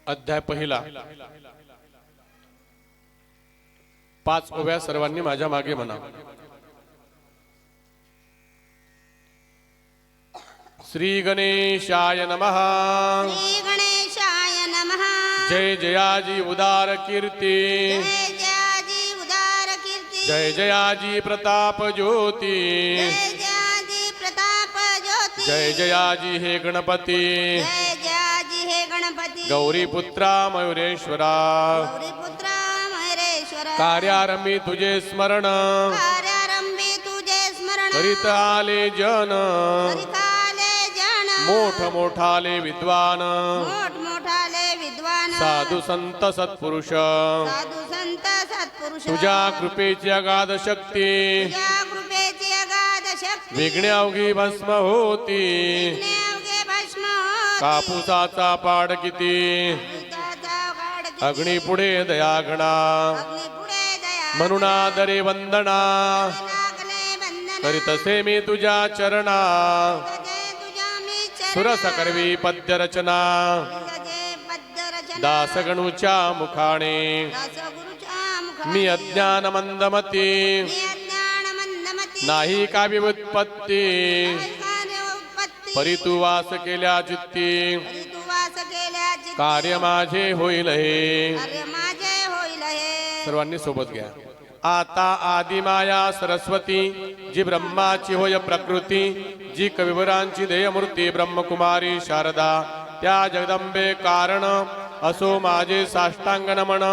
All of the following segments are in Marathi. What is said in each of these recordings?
अध्याय पहिला 5 ओव्या सर्वांनी माझ्या मागे म्हणा। श्री गणेशाय नमः। श्री गणेशाय नमः। जय जयाजी उदार कीर्ती। जय जयाजी उदार कीर्ती। जय जयाजी प्रताप ज्योती। जय जयाजी प्रताप ज्योती। जय जयाजी हे गणपती। जय जयाजी हे गणपती। गौरी पुत्रा मयुरेश्वरा। गौरी पुत्रा महेश्वरा। कार्यारंभी तुझे स्मरण। कार्यारंभी तुझे स्मरण। करीत आले जन। करीत आले जन। मोठ मोठाले विद्वान। मोठ मोठाले विद्वान। साधू संत सत्पुरुष। साधू संत सत्पुरुष। तुझ्या कृपेची अगाध शक्ती। तुझ्या कृपेची अगाध शक्ती। विघ्ने अवघी भस्म होती। विघ्ने अवघे भस्म होती। कापूसाचा पाड किती। कापूसाचा वाढ किती। अग्नी पुढे दयागणा। अग्नी पुढे दया। म्हणून आदरे वंदना। लागले बंधन। करीतसे मी तुझ्या चरणा। गजे तुझ्या मी चरण। सुरस करवी पद्य रचना। गजे पद्य रचना। दासगणूच्या मुखाने। दासगुरूच्या मुखाने। मी अज्ञान मंदमती। मी अज्ञान मंदमती। नाही का व्युत्पत्ती। कार्य उत्पत्ती। परी तू वास केल्या चित्ती। परी तू वास केल्या चित्ती। कार्य माझे होईल हे। कार्य माझे होईल हे। सर्वांनी सोबत घ्या। आता आदिमाया सरस्वती जी ब्रह्माची होय प्रकृती। जी कविवरांची देयमूर्ती ब्रह्मकुमारी शारदा। त्या जगदंबे कारण असो माझे साष्टांग नमन।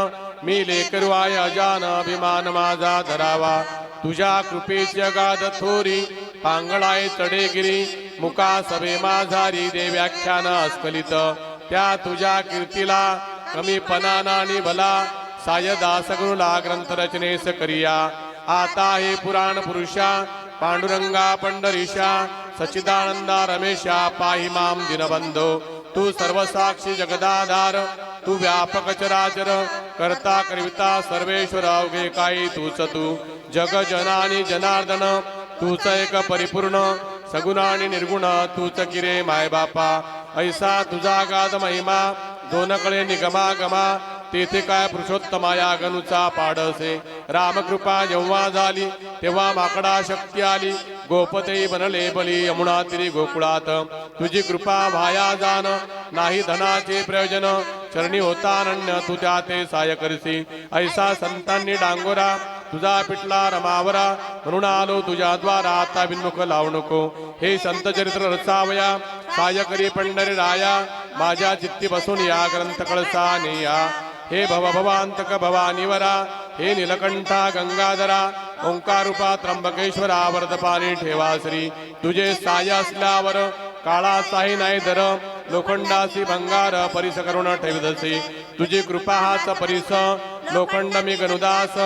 मी लेकरू आहे अजान अभिमान माझा धरावा। तुझ्या कृपेची अगाध थोरी पांगळाय चढेगिरी। मुका सभे माझारी दे व्याख्यान अस्खलित। त्या तुझ्या कीर्तीला कमीपणा नानी भला। साय दासगुरुला ग्रंथ रचनेस करिया। आता हे पुराण पुरुषा पांडुरंगा पंढरीशा। सच्चिदानंदा रमेशा पाहि माम दीनबंधो। तू सर्वसाक्षी जगदाधार। तू व्यापक चराचर करता करविता सर्वेश्वर अवघे काही तूच तू। जग जनानी जनार्दन तूच एक परिपूर्ण। सगुण आणि निर्गुण तूच किरे माय बापा। ऐसा तुझा गाद महिमा दोन कळे निगमा गमा। तेथे काय पुरुषोत्तमाया गणूचा पाडसे। रामकृपा जेव्हा झाली तेव्हा माकडा शक्ती आली। गोपते बनले बली यमुना तिरी गोकुळात। तुझी कृपा भाया जान नाही धनाचे प्रयोजन। चरणी होता अनन्य तू त्या ते साय करसी। ऐसा संतांनी डांगोरा तुझा पिटला रमावरा। म्हणून आलो तुझ्या द्वारा आता बिनमुख लावू नको। हे संत चरित्र रचावया साय करी पंढरी राया। माझ्या चित्ती बसून या ग्रंथ कळसा नेया। हे भवभवांतक भवानीवरा। हे नीलकंठा गंगाधरा। ओंकारूपा त्र्यंबकेश्वरा वरदपानी ठेवा श्री। तुझे साय असल्यावर काळाचाही नाही दर। लोखंडासी भंगार परिस करुण ठेविदसी। तुझी कृपा हाच परिस लोखंड मी गणुदास।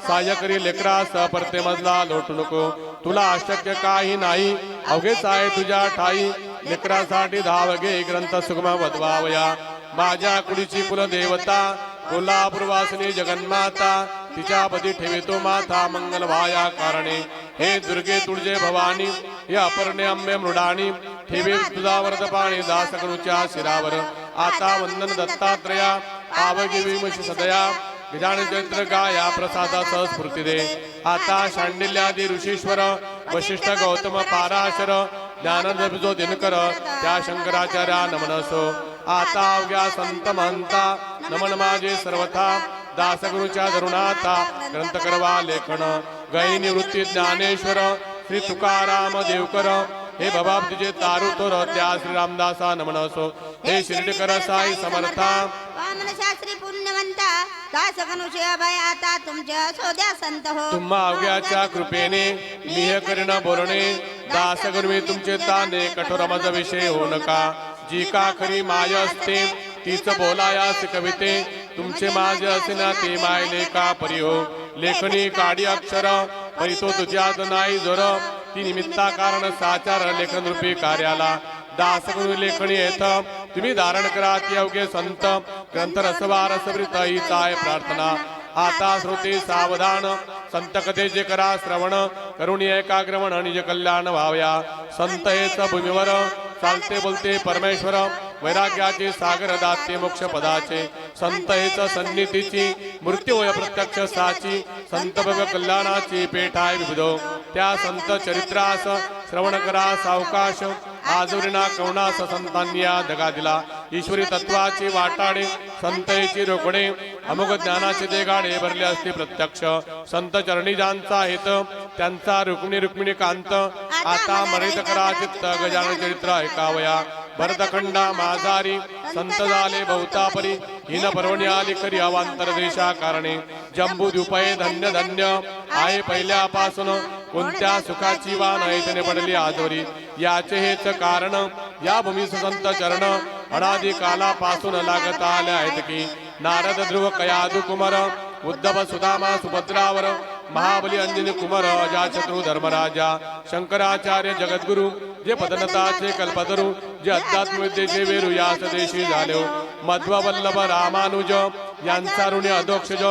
साय करी लेकरास परते मजला लोटू नको। तुला अशक्य काही नाही अवघेच आहे तुझ्या ठाई। लेकरासाठी धाव घे ग्रंथ सुगम वदवावया। माझ्या कुडीची कुलदेवता कोल्हापूरवासिनी जगन्माता। तिच्या पदी ठेवितो माथा मंगल व्हाया कारणे। हे दुर्गे तुळजे भवानी हे अपर्णे अंबे मृडानी। ठेवे तुझा वरदपाणी दासगणूच्या शिरावर। आता वंदन दत्तात्रया आवगी विमशी सदया। गजानन चरित्र गाया प्रसादा सहस्फूर्ती दे। आता शांडिल्यादी ऋषीश्वर वशिष्ठ गौतम पाराशर। ज्ञानदबिजो दिनकर त्या शंकराचार्या नमनसो। आता अवघ्या संत महंता नमन माझे सर्वथा। दासगुरूच्या धरुणाता ग्रंथ करवा लेखन। गै निवृत्ती ज्ञानेश्वर श्री तुकाराम देवकर। हे भवाब तुझे तारू तोर त्या श्री रामदासा नमनसो। हे शिर्डीकर साई समर्था वामन शास्त्री पुण्यवंता। दासगणुषे अभय आता तुमच्या सोद्या संत हो। तुम्हा अवघ्याच्या कृपेने मिह करीन बोलणे। दासगुरु तुमचे ताने कठोर मज विषय हो नका। जी का खरी माय असते तीच बोलायास कविते। तुमचे माझे असे ना ते मायले का परी हो। लेखनी काडी अक्षर परी तो तुझ्यात नाही जोर। ती निमित्ता कारण साचार लेखन रूपी कार्याला। दासगुरु लेखणी येत तुम्ही धारण करा ती अवघे संत। ग्रंथ रसवार रसवृत हीच आहे प्रार्थना। आता श्रोते सावधान संत कथेचे करा श्रवण। करुणी एकाग्रमण निज कल्याण व्हावया। संत हेच भूमीवर चालते बोलते परमेश्वर वैराग्याचे सागर दाते मोक्ष पदाचे संत हेच सन्निधीची मूर्ती होय प्रत्यक्ष साची संत भव कल्याणाची पेठाय विबुधो त्या संत चरित्रास श्रवण करा सावकाश आजुरीना कवनास संतांनी दगा दिला ईश्वरी तत्वाची वाटाडे संतची रोकडे अमुक ज्ञानाचे देगाडे भरले असते प्रत्यक्ष संत चरणी ज्यांचा हेत त्यांचा रुक्मिणी कांत आता मरित करा चित्त गजानन चरित्र ऐकावया भरतखंडा माझारी संत झाले बहुतापरी हिन पर्वणी आली खरी अवांतर देशा कारणे जंबू द्वीपये धन्य धन्य आहे पहिल्यापासून कोणत्या सुखाची वाण ऐतने पडली आजवरी याचे हेच कारण या भूमीस संत चरण अनादी कालापासून लागत आले आहेत की नारद ध्रुव कयादु कुमार उद्धव सुदामा सुभद्रावर महाबली अंजनी कुमार अजाशत्रु धर्मराजा शंकराचार्य जगद्गुरु जे पदनताचे कल्पतरू जे अध्यात्म विद्येचे वेरू यास देशी झाले मध्ववल्लभ रामानुज यांचा ऋणी अधोक्षज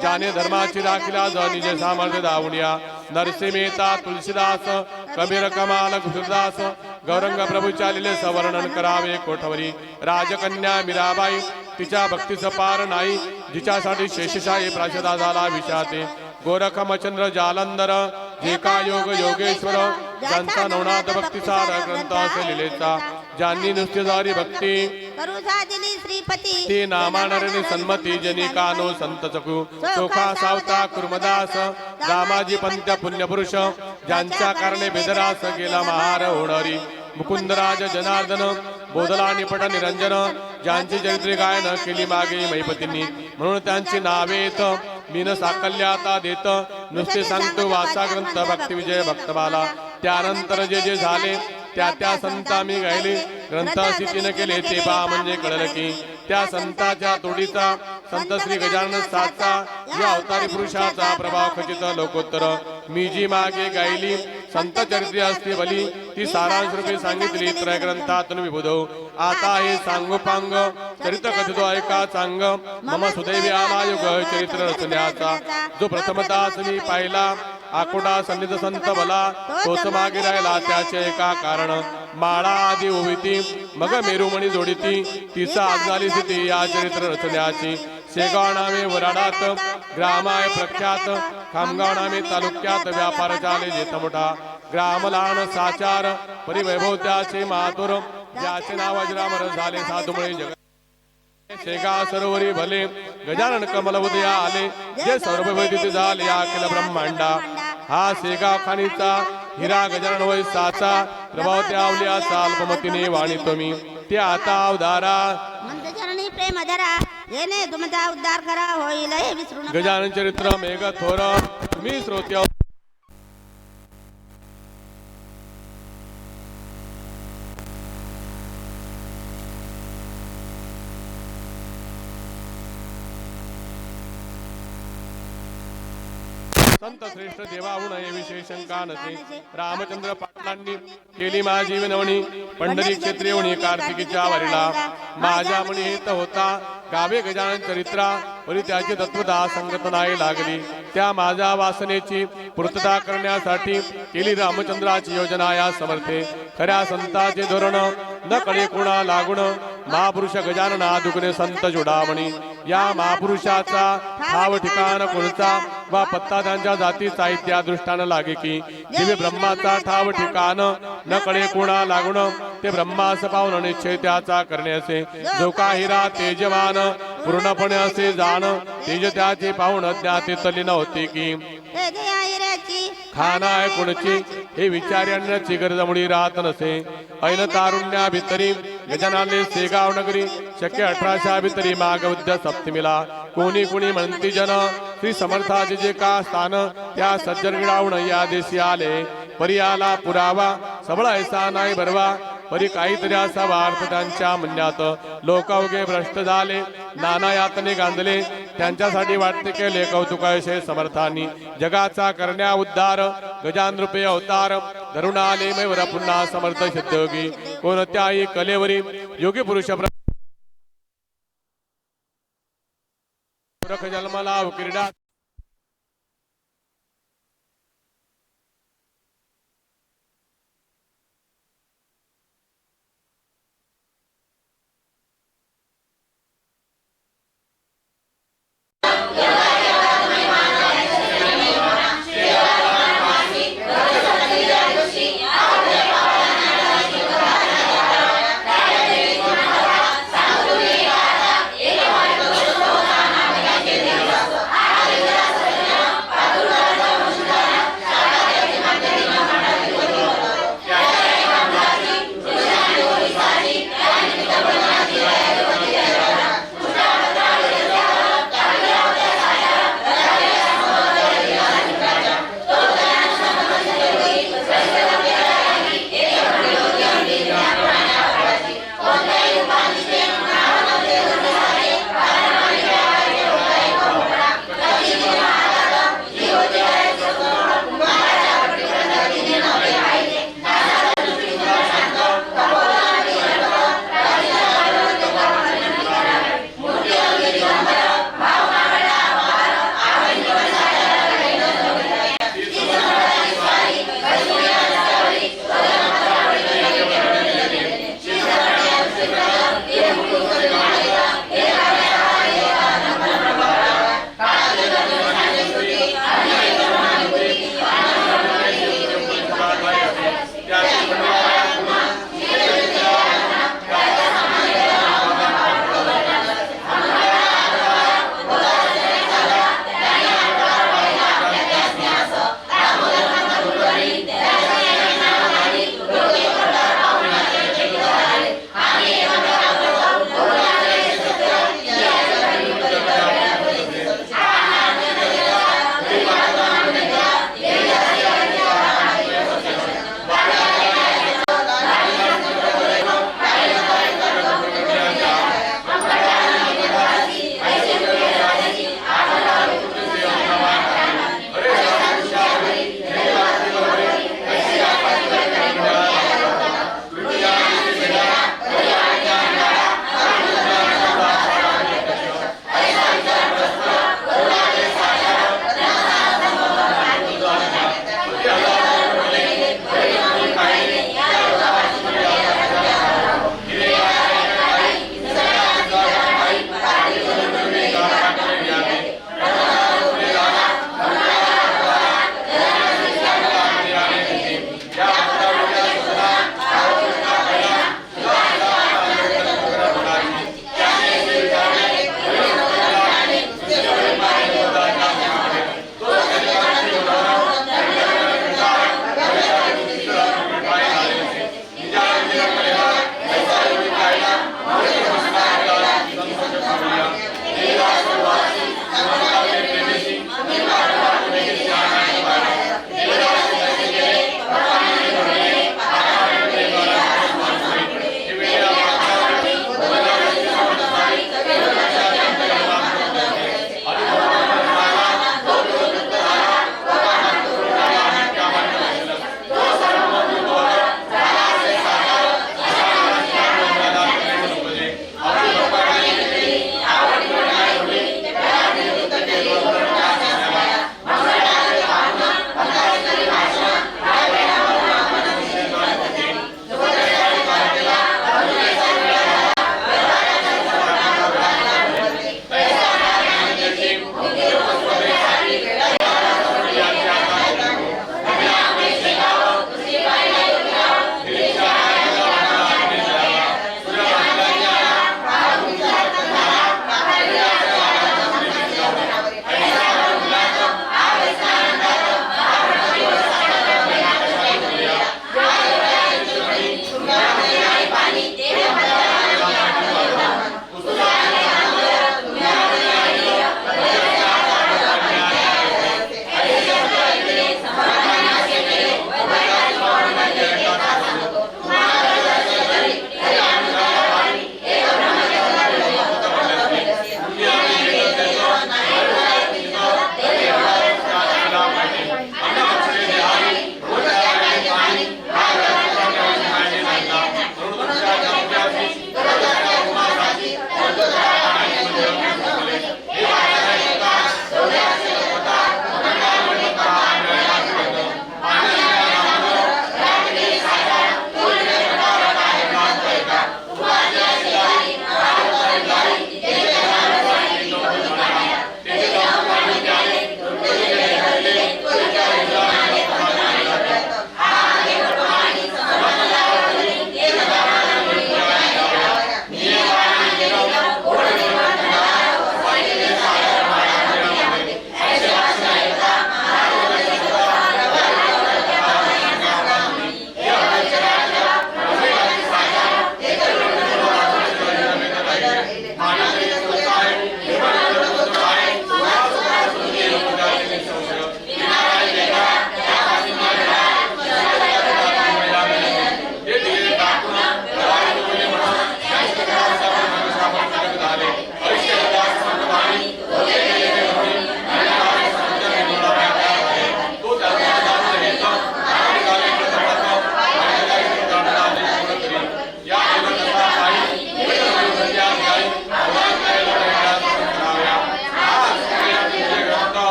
ज्याने धर्माची राखिला निज सामर्थ्य दावणिया नरसिंह मेहता तुलसीदास कबीर कमाल गुरुदास गौरंग प्रभू चालिले सवर्णन करावे कोठवरी राजकन्या मीराबाई तिच्या भक्तीचं पार नाही जिच्यासाठी शेषशाही प्राशदा झाला विषाते गोरखमचंद्र जालंधर जे का योग योगेश्वर ज्यांचा नवनाथ भक्तिसार ग्रंथ असे लिहिलेचा ज्यांनी नुसतेदारी भक्ती करू साधिली श्रीपती ते नामानरने सन्मती जनी कानो संत चकू चोखा सावता कुर्मदास रामाजी पंत पुण्यपुरुष ज्यांच्या कारणे बेदरास गेला महार होणारी मुकुंदराज जनार्दन बोधला निपट निरंजन ज्यांची चरित्रे गायन केली मागे मैपतींनी म्हणून त्यांची नावेत मीन साकल्याता देत नुसते सांगतो वाचा ग्रंथ भक्ती विजय भक्तमाला त्यानंतर जे जे झाले त्या संता मी गायले ग्रंथ स्थितीने केले ते पहा म्हणजे कळलं की त्या संताच्या तोडीचा संत श्री गजानन साचा या अवतारी पुरुषाचा प्रभाव खचित लोकोत्तर मी जी मागे गायली संत चरित्रे असते भली ती सारांश रूपी सांगितली त्रय ग्रंथातून विबुधो आता हे सांगोपांग चरित्र कथितो ऐका चांग मम सुदैवी आमायुग चरित्र रचण्याचा जो प्रथमताच मी पाहिला आकोडा सन्निध संत भला तोच मागे राहिला त्याचे एका कारण माळा आदी ओविती मग मेरुमणी जोडिती तिचा आज झाली स्थिती या चरित्र रचण्याची शेगाव नामे वराडात ग्रामाय प्रख्यात खामगाव नामे तालुक्यात व्यापार चाले जेथ मोठा ग्रामलान साचार परिवैभव त्याचे मातुर ज्याचे नाव अजरामर झाले साधुमुळे जग शेगा सरोवरी भले गजानन कमल उदया आले जे सर्वभैदित झाले अखिल ब्रह्मांडा हा शेगाव खानीचा हिरा गजानन वै साचा प्रभाव त्या अवलिया अल्पमतीने वाणितो मी ते आता अवधारा मंद चरणी प्रेम धरा येणे तुमचा उद्धार करा होईल हे विसरू नका गजानन चरित्र मेघ थोर तुम्ही श्रोत्या संत श्रेष्ठ देवाहून हे विशेष शंका नसे रामचंद्र पाटलांनी केली माझी विनवणी पंढरी क्षेत्री होणी कार्तिकीच्या वारीला माझ्या मणी हेत होता गावे गजानन चरित्रा वरी त्याची तत्वता संगत नाही लागली त्या माझ्या वासनेची पूर्तता करण्यासाठी केली रामचंद्राची योजना या समर्थे खऱ्या संताचे धोरण न कळे कोणा लागुण महापुरुष गजानन दुगणे संत जोडामणी या महापुरुषाचा ठाव ठिकाण कोणचा वा पत्ता त्यांच्या जाती साहित्या दृष्टानं लागे की दिव्य ब्रह्माचा ठाव ठिकाण न कळे कोणा लागुण ते ब्रह्मास पाहून निश्चय त्याचा करणे असे जो का हिरा तेजवान पूर्णपणे असे जाण तेज त्याचे पाहून ज्ञाते तल्लीन होते की खाना आहे कोणची हे विचार आणण्याची गरज मुळी राहत नसे ऐन तारुण्या भितरी गजानने शेगाव नगरी शक्य 1800 भितरी माग उद्या सप्तमीला कोणी कोणी म्हणती जन श्री समर्थाचे जे का स्थान त्या सज्जन गिळावून या देशी आले परी आला पुरावा सबळ ऐसा नाही बरवा परी काहीतरी असावा अर्थ त्यांच्या म्हणण्यात लोक अवघे भ्रष्ट झाले नाना यातने गांधले त्यांच्यासाठी वाटते केले कौतुकाशय समर्थांनी जगाचा करण्या उद्धार गजान रूपे अवतार धरून आले मैवर पुन्हा समर्थ सिद्धयोगी कोणत्याही कलेवरी योगी पुरुष जन्मला क्रीडा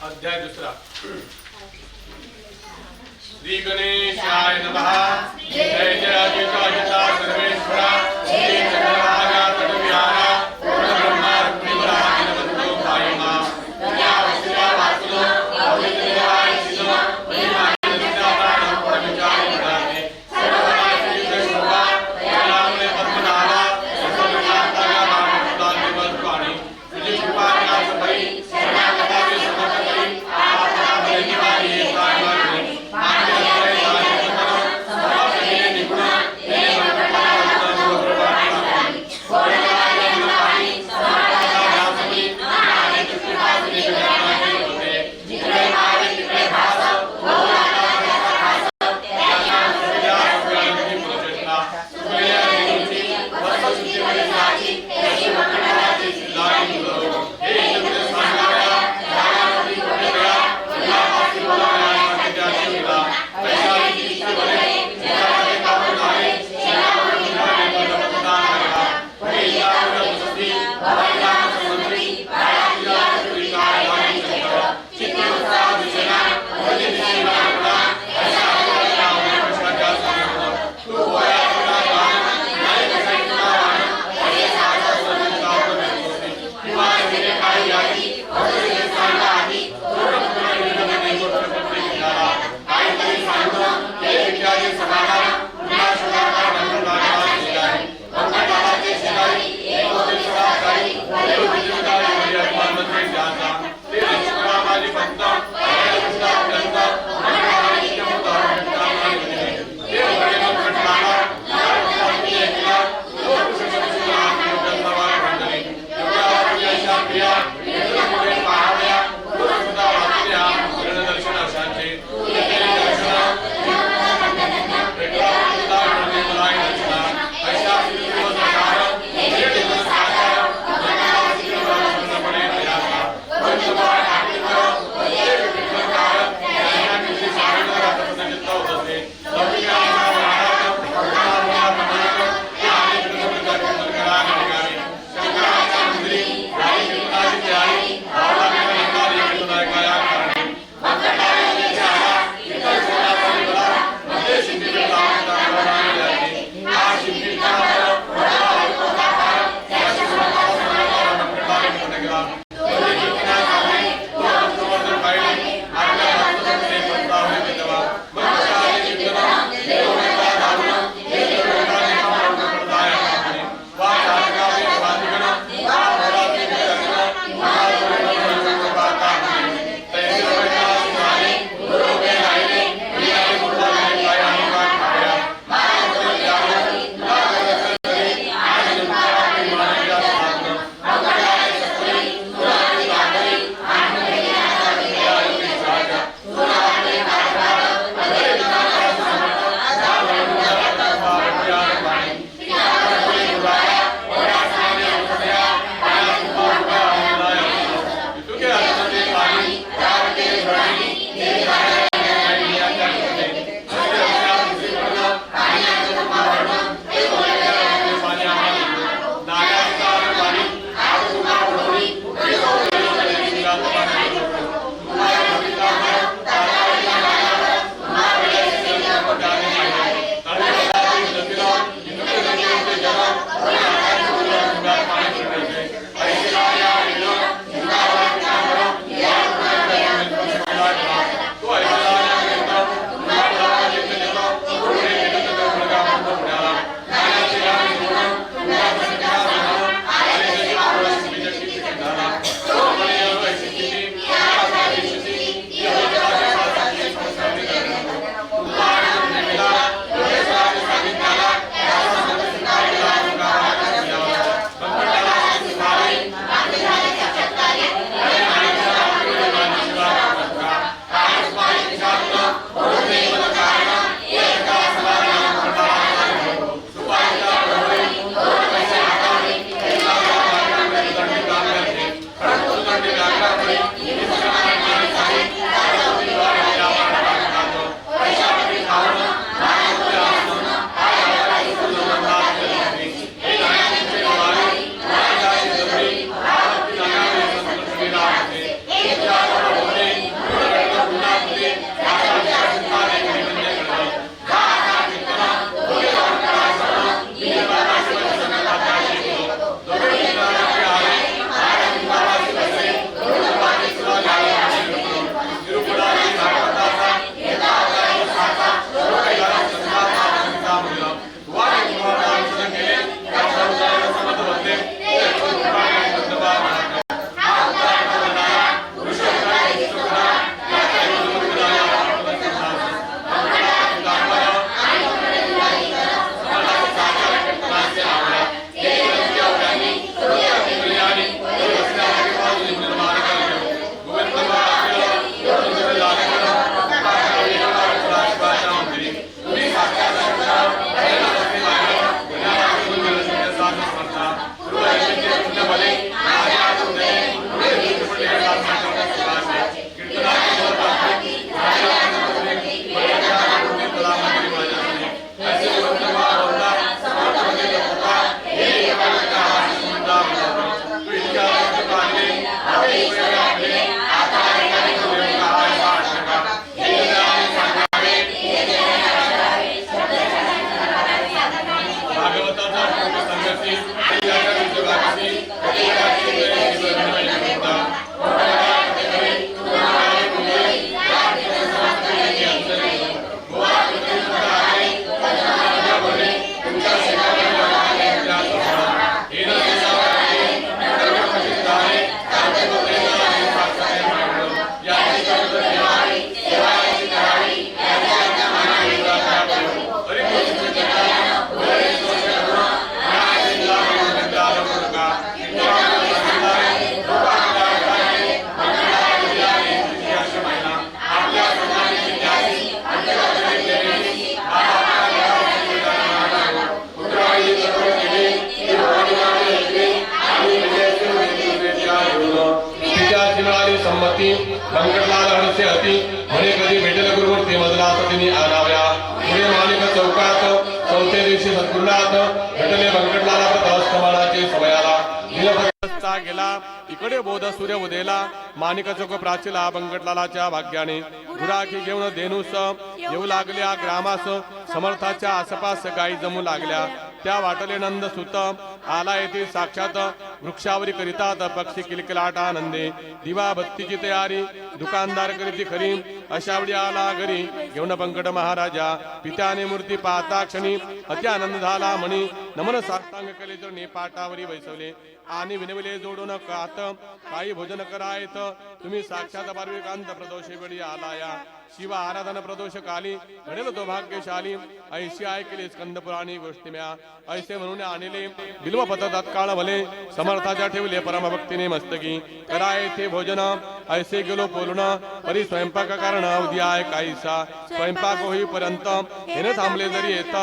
अध्याय दुसरा. श्री गणेशाय नमः. जय जय अजिता सर्वेश्वरा. श्री चंद्रभागा तटविहारा. ब्रह्मा रुक्मिणा दिनवंतो भाईमा. या वशिला वासुलो अविद्याय शिलो. महिमानित्या प्राणं परविचारि विदाते. सर्वनाशि शोभा. यालामने पद्मनाभा. सर्वनाथाया नामोदाते बलपाणी. तुझी कृपा नाश भई. शरणागता के समर्थ करी. आपदा भय निवारी हे साई माते. गुरुराजी मिळाली संमती बंकटलाल हडसे अति म्हणे कधी भेटेल गुरुमूर्ती मजला तिने आणाव्या पुढे मालिक चौकात चौथ्या दिवशी सद्गुरुनाथ भेटले बंकटलाला प्रथमस्थमानाचे समयाला गेला इकडे बोध सूर्य उदेला माणिक चौक प्राचीला बंकटलालाच्या भाग्याने गुराखी घेऊन धेनुस येऊ लागल्या ग्रामास समर्थाच्या आसपास गायी जमू लागल्या त्या वाटले नंद सुत आला येथे साक्षात वृक्षावरी करितात पक्षी किलकिलाट आनंदे दिवा बत्तीची तयारी दुकानदार करीती खरी अशावेळी आला घरी घेऊन बंकट महाराजा पित्याने मूर्ती पाहता क्षणी अति आनंद झाला म्हणी नमन साष्टांग केले चरणी पाटावरी बैसवले आणि विनविले जोडून कात काही भोजन करायत तुम्ही साक्षात पार्विकांत प्रदोषे वेळी आलाया शिव आराधन प्रदोष काली घडेल तो भाग्यशाली ऐशी ऐकले स्कंद पुराणी गोष्टी म्या ऐसे म्हणून आणले बिल्वपत तत्काळ भले समर्थाच्या ठेवले परमभक्तीने मस्तकी कराय ते भोजन ऐसे गेलो बोलून परी स्वयंपाक कारण अवधी आहे काहीसा स्वयंपाक होईपर्यंत हेने थांबले जरी येत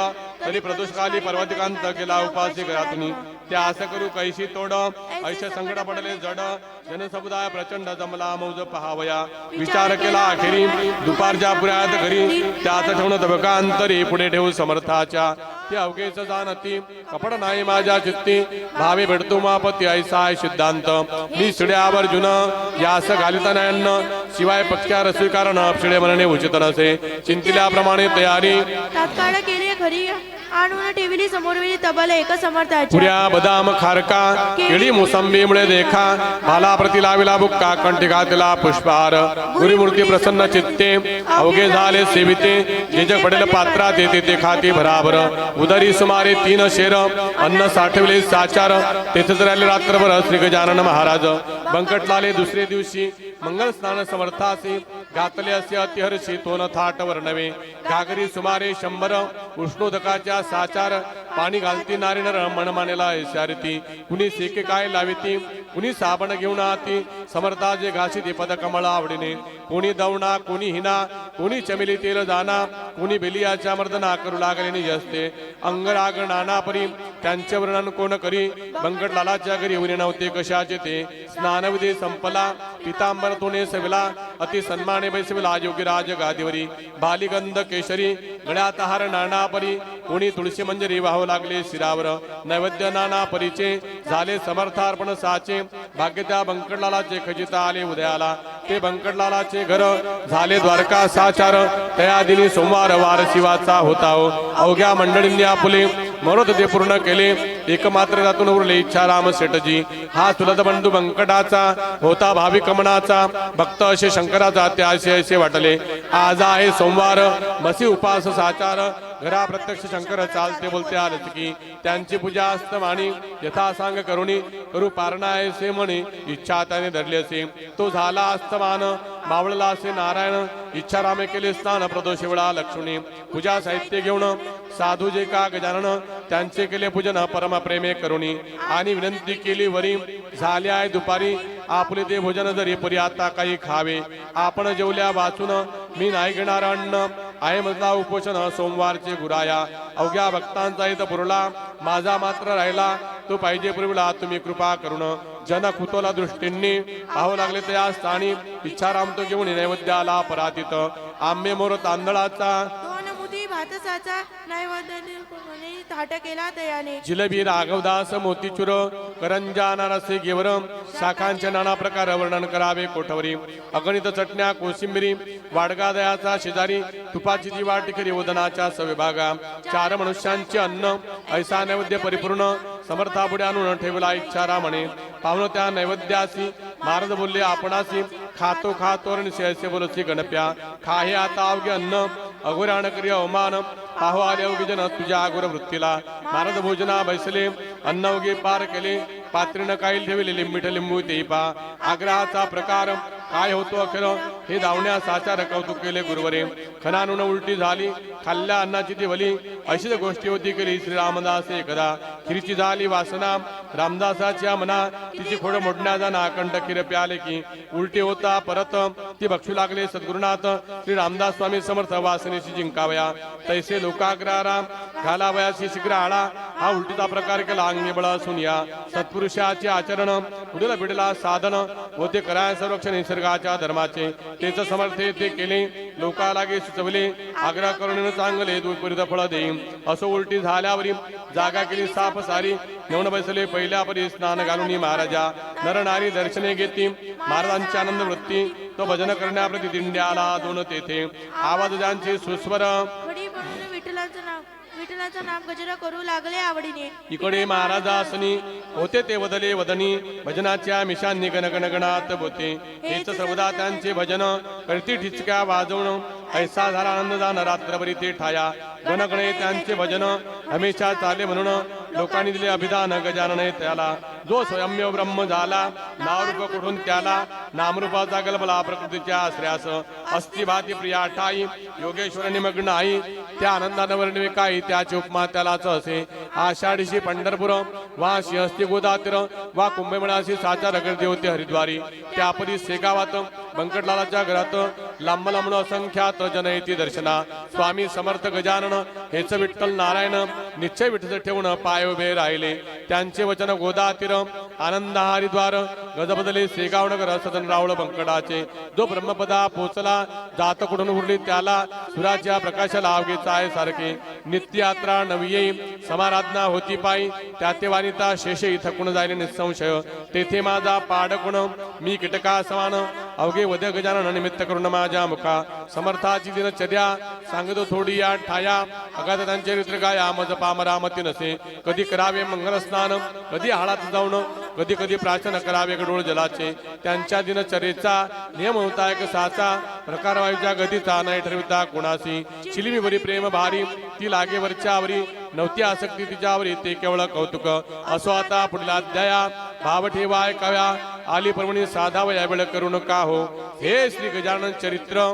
तरी प्रदोषकाली पर्वतिकांत केला उपासी घरातून त्या असं करू कैशी तोड ऐसे संकट पडले जड जनसमुदाय प्रचंड जमला मौज पहावया विचार केला अखेरी दुपारच्या पुऱ्यात घरी त्याच ठेवून तबकांतरी पुढे ठेवू समर्थाच्या ते अवघेच जाणती कपड नाही माझ्या चित्ती भावे भेटतो मापती ऐसा आहे सिद्धांत मी शिड्यावर जुन यास घालिता नायन्न शिवाय पक्षार स्वीकारण शिडे म्हणणे उचित नसे चिंतिल्याप्रमाणे तयारी तात्काळ केली खरी आणून ठेवली समोरवेली तबला एक समर्थाची पुऱ्या बदाम खारका केळी मोसंबीमुळे देखा भाला प्रति लाविला बुक्का कंठी घातला पुष्पहार गुरुमूर्ती प्रसन्न चित्ते अवघे झाले सेविते जे जग पडेल पात्रात येते ते खाती भराभर उदरी सुमारे 3 शेर अन्न साठवले साचार तेथेच राहिले रात्रभर श्री गजानन महाराज बंकटलाले दुसरे दिवशी मंगल स्नान समर्थासी घातले असे अतिहर्षी तोन थाट वर्णवे घागरी सुमारे 100 उष्णोदकाच्या साचार पाणी घालती नारी नर मनमानेला ऐशारती कुणी सेके काय लाविती कुणी साबण घेऊन आती समर्थाचे घासीती पद कमळ आवडीने कोणी दवणा कोणी हिना कोणी चमेली तेल जाना कोणी बेलियाच्या मर्दना करू लागले निजस्ते अंगराग नाना परी त्यांचे वर्णन कोण करी बंकटलालाच्या घरी उरे नव्हते कशाचे ते स्नानविधी संपला पितांबर तोने सविला अति सन्माने बैसविला योगीराज गादीवरी बालिगंध केशरी गळ्यात हार नाना परी कोणी तुळशी मंजरी वाहू लागले शिरावर नैवेद्य नाना परीचे झाले समर्थार्पण साचे भाग्य त्या बंकटलालाचे खजिता आले उदयाला ते बंकटलालाचे घर झाले द्वारका साचार त्या दिनी सोमवार वार शिवाचा होता अवघ्या मंडळींनी आपुले मनोरथ ते पूर्ण केले एकमात्र त्यातून उरले इच्छा राम शेटजी हा सुलद बंधू बंकटाचा होता भाविक मनाचा भक्त असे शंकराचा त्याशे असे वाटले आज आहे सोमवार मसी उपास साचार घरा प्रत्यक्ष शंकर चालते बोलते आलच की त्यांची पूजा असतमानी यथा सांग करुणी करू पारणाय से म्हणे इच्छा त्याने धरली असे तो झाला अस्तमान मावळला असे नारायण इच्छा रामे केले स्नान प्रदोष वेळा लक्ष्मी पूजा साहित्य घेऊन साधू जे का गजानन त्यांचे केले पूजन परम प्रेमे करुणी आणि विनंती केली वरी झाले आहे दुपारी आपले ते भोजन जरी पुरी आता काही खावे आपण जेवल्या वाचून मी नाही घेणार अन्न आहे मजला उपोषण सोमवारचे गुराया अवघ्या भक्तांचा इथं पुरला माझा मात्र राहिला तो पाहिजे पुरविला तुम्ही कृपा करून जन खुतोला दृष्टींनी पाहू लागले त्या स्थानी इच्छाराम तो घेऊन नैवेद्याला परातीत आंबे मोर तांदळाचा भातसाचा नैवेद्य थाट केला तयाने जिलेबी राघवदास मोतीचूर करंजा अनारसे घेवर शाखांचे नाना प्रकार वर्णन करावे कोठवरी अगणित चटण्या कोशिंबिरी वाडगा दयाचा शेजारी तुपाची जी वाटिकरी ओदनाच्या सविभागा 4 मनुष्यांचे अन्न ऐसा नैवेद्य परिपूर्ण समर्थापुढे आणून ठेवला इच्छारा म्हणे पाहुण त्या नैवेद्यासी महाराज बोलले आपणासी खातो खातो निश्चयसे बोलसी गणप्या खा हे आता अवघे अन्न अघोराण क्रिय अवमान पाहू आले अवघे जन तुझ्या अघोर वृत्तीला महाराज भोजना बैसले अन्न अवघे पार केले पात्रीनं काईल ठेवले मीठ लिंबू ते पा आग्रहाचा प्रकार काय होतो अखेर हे धावण्या साचार कौतुक केले गुरुवरे खणानून उलटी झाली खाल्ल्या अन्नाची ती वली अशीच गोष्टी होती केली श्री रामदास एकदा खिरीची झाली वासना रामदासाच्या मना तिची खोड मोडण्याचा नाकंठ खीर प्याले की उलटी होता परत ती बक्षू लागले सद्गुरुनाथ श्री रामदास स्वामी समर्थ वासनेशी जिंकावया तैसे लोकाग्रारा घालावयाशी शीघ्र आळा हा उलटीचा प्रकार केला अंगी बळ असून या सत्पुरुषाचे आचरण उडला बिडला साधन होते कराय संरक्षण निसर्गाच्या धर्माचे तेच समर्थे ते केले लोकालागे सुचवले आग्रह करून चांगले विपरीत फळ देईन असो उलटी झाल्यावरी जागा केली साप सारी नेऊन बसले पहिल्या परी स्नान घालून महाराजा नर नारी दर्शने घेती महाराजांची आनंद वृत्ती तो भजन करण्याप्रती दिंड्याला दोन तेथे आवाज ज्यांचे सुस्वर घडी म्हणून विठ्ठलाचं नाम गजरा करू लागले आवडीने इकडे महाराजासनी होते ते वदले वदनी भजनाच्या मिशांनी गणगणगणात होते हेच सर्वदा त्यांचे भजन करती ठिचक्या वाजवून ऐसा झाला आनंद जाण रात्रभरी ते ठाया गणगणे त्यांचे भजन हमेशा चाले म्हणून लोकांनी दिले अभिधान गजानने त्याला जो स्वयंमेव ब्रह्म झाला नामरूप कुठून त्याला नामरूपाचा गलबला प्रकृतीच्या आश्रयास अस्ति भाती प्रिया ठाई योगेश्वर निमग्न आई त्या आनंदानं वर्णवे काही त्याची उपमा त्यालाच असे आषाढीशी पंढरपूर वा सिंहस्ती गोदातीर वा कुंभमेळाशी साचा गर्दी होते हरिद्वारी त्यापरी शेगावात बंकटलालाच्या घरात लांब लांबून असंख्यात जन येती दर्शना स्वामी समर्थ गजानन हेच विठ्ठल नारायण निश्चय विठ्ठल ठेवून पाय उभे राहिले त्यांचे वचन गोदातीर आनंद हरिद्वार गजबदले शेगाव नगर सदन रावळ बंकटाचे जो ब्रह्मपदा पोचला जात कुठून उरली त्याला सुराच्या प्रकाशाला अवघेचा आहे सारखे नित्य यात्रा नवी येई समाराधना होती पायी त्या ते वानिता शेषई थकून जायले निसंशय तेथे माझा पाडकुण मी कीटका समान अवघे वद्य गजानन निमित्त करून माझ्या मुखा समर्थाची दिनचर्या सांगतो थोडी या ठाया अगाध त्यांचे चरित्र गाया मज पामरामती नसे कधी करावे मंगल स्नान कधी हाळात जाऊन कधी कधी प्रार्थना करावे गडोळ जलाचे त्यांच्या दिनचर्येचा नियम होता एक साचा प्रकार वायूच्या गतीचा नाही ठरविता कोणासी चिलिमी वरी प्रेम भारी ती लागे वरच्यावरी नव्हती आसक्ती तिच्यावरी ते केवळ कौतुक असो आता पुढील अध्याया भाव ठेवाय कव्या आली पर्वणी साधाव या वेळ करू नका हो हे श्री गजानन चरित्र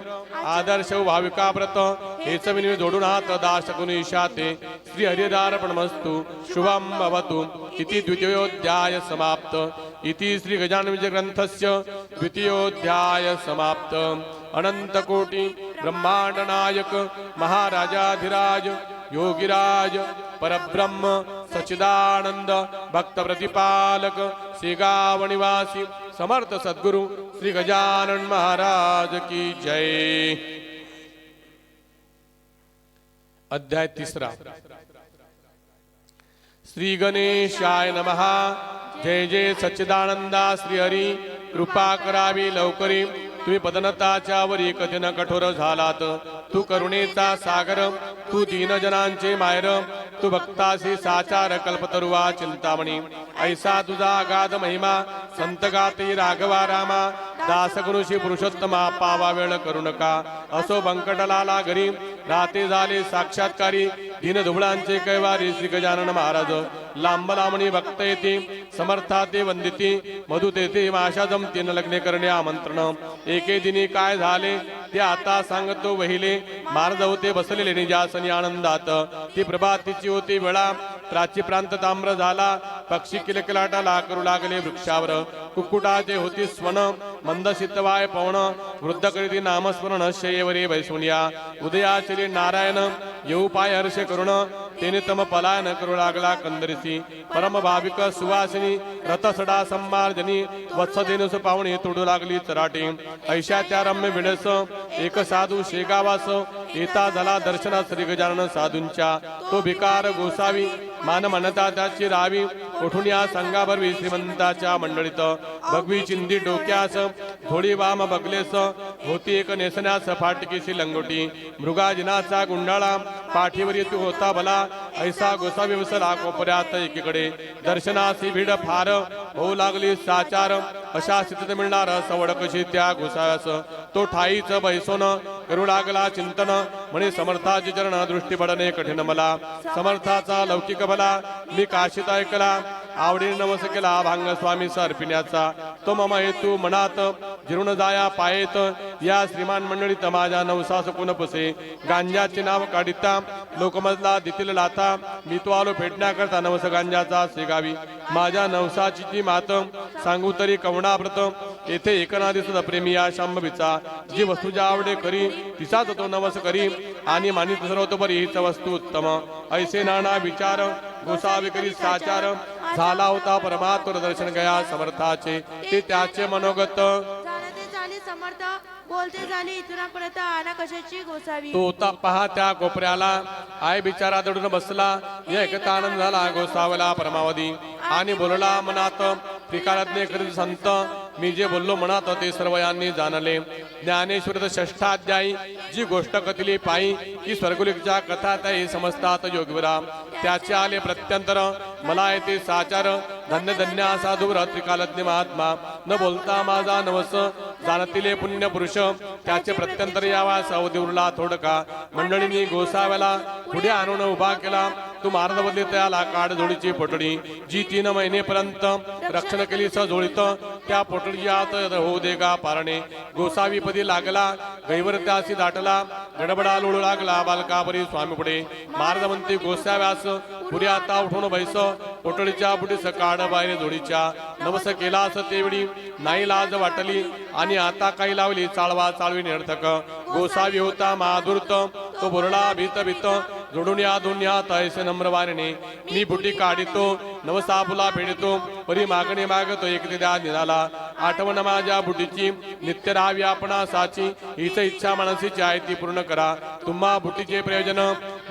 आदर्श भाविका व्रत हेच विनिमय जोडून हात दास कुणी ईशाते श्री हरिदार्पणमस्तु शुभम भवतु इति द्वितीयोध्याय समाप्त इति श्री गजानन विजय ग्रंथस्य द्वितीयोध्याय समाप्त अनंत कोटी ब्रह्मांड नायक महाराजाधिराज योगिराज परब्रह्म सच्चिदानंद भक्त प्रतिपालक शेगाव निवासी समर्थ सद्गुरु श्री गजानन महाराज की जय। अध्याय 3 श्री गणेशाय नमः। जय जय सच्चिदानंदा श्री हरी कृपा करावी लवकरी तुम्ही पदनताच्या वरी कठीण कठोर झालात तू करुणेचा सागर तू दीनजनांचे मायर तू भक्तासी साचार कल्पतरुवा चिंतामणी ऐसा तुझा अगाध महिमा संत गाती राघवा रामा दास गुरुशी पुरुषोत्तमा पावा वेळ करू नका असो बंकटलाला घरी राते झाले साक्षात्कारी दीन धुबळांचे कैवारी श्री गजानन महाराज लांब लांबणी भक्त येते समर्था ते वंदिती मधु तेथे माशा जमतीन लग्ने करणे आमंत्रण एके दिनी काय झाले ते आता सांगतो वहिले महाराज होते बसलेले निजासनी आनंदात ती प्रभातीची होती वेळा प्राची प्रांत ताम्र झाला पक्षी किलकिलाटाला करू लागले वृक्षावर कुक्कुटाचे होती स्वन मंद शितवाय पवन वृद्ध करीती नामस्मरण शय्येवरी बैसुनिया उदयाचरी नारायण येऊ पाय हर्ष करुण तेने तम पलायन करू लागला कंदरीसी परम भाविक सुवासिनी रथसडा संमार्जनी वत्सधेनुस पाहुणे तोडू लागली चराटी ऐशा त्या रम्य विडस एक साधू शेगावास येता झाला दर्शना श्री गजानन साधूंच्या तो भिकार गोसावी मान म्हणता त्याची रावी उठून या संगाभरवी श्रीमंताच्या मंडळीत भगवी चिंदी डोक्यास थोडी वाम बगलेस होती एक नेसण्यास फाटकीशी लंगोटी मृगाजिनाचा गुंडाळा पाठीवर येतो होता भला ऐसा गोसावी वसला कोपऱ्यात एकीकडे दर्शनासी भीड फार होऊ लागली साचार अशा स्थितीत मिळणार सवड कशी त्या गोसाव्यास तो ठाईच बैसोन करू लागला चिंतन म्हणे समर्थाची चरण दृष्टी पडणे कठीण मला समर्थाचा लौकिक भला मी काशीत ऐकला आवडीने नवस केला भांग स्वामी सर्पिण्याचा तो मम हेतू मनात जिरून जाया पायेत या श्रीमान मंडळीत माझ्या नवसास कोण पसे गांजाचे नाव काढिता लोकमजला देतील लाथा मी तो आलो फेडण्याकरता नवस गांजाचा सेगावी माझ्या नवसाची जी मात सांगू तरी कवणाव्रत येथे एकना दिसत प्रेमी या शांभवीचा जी वस्तू ज्या आवडे करी तिचाच तो नवस करी आणि मानित सर्वतोपरी हीच वस्तू उत्तम ऐसे नाना विचार गोसावी करी साचार झाला होता परमात्म दर्शन गया समर्थाचे ते त्याचे मनोगत जाणते झाले समर्थ बोलते झाले इथुनापर्यंत आणा कशाची गोसावी तो होता पहा त्या कोपऱ्याला आय बिचारा दडून बसला या एकता आनंद झाला गोसावला परमावधी आणि बोलला मनात त्रिकालाज्ञे करीत संत मी जे बोललो मनात ते सर्व यांनी जाणले ज्ञानेश्वर षष्ठाध्यायी जी गोष्ट कथिली पायी की स्वर्गुलिकच्या कथा त्या समजतात योगविरा त्याचे आले प्रत्यंतर मला येते साचार धन्य धन्य असा दूर त्रिकालज्ञ महात्मा न बोलता माझा नवस जाणतिले पुण्य पुरुष त्याचे प्रत्यंतर यावा सावधी उरला थोडका मंडळींनी गोसाव्याला पुढे आणून उभा केला तू मार्ग बदली त्याला काढ जोडीची पोटडी जी 3 महिनेपर्यंत रक्षण केली सजोळीत त्या पोटडीयात होऊ दे गा पारणे गोसावीपदी लागला गैवर त्यासी दाटला गडबडा लोळू लागला बालकापरी स्वामी पुढे मार्ग म्हणते गोसाव्यास पुरी आता उठून बैस पोटडीच्या बुडीस काढ बाहेर जोडीच्या नवस केलास तेवढी नाही लाज वाटली आणि आता काही लावली चाळवा चाळवी निरर्थक गोसावी होता महादूर्त तो बोरडा भीत भीत जोडून या दुनियात ऐसे नम्रवारीने मी बुटी काढितो नवसापुला फेडितो परी मागणी मागतो एक द्या निघाला आठवण माझ्या बुटीची नित्य राहावी आपणासाची हीच इच्छा मनसीची आहे ती पूर्ण करा तुम्हा बुटीचे प्रयोजन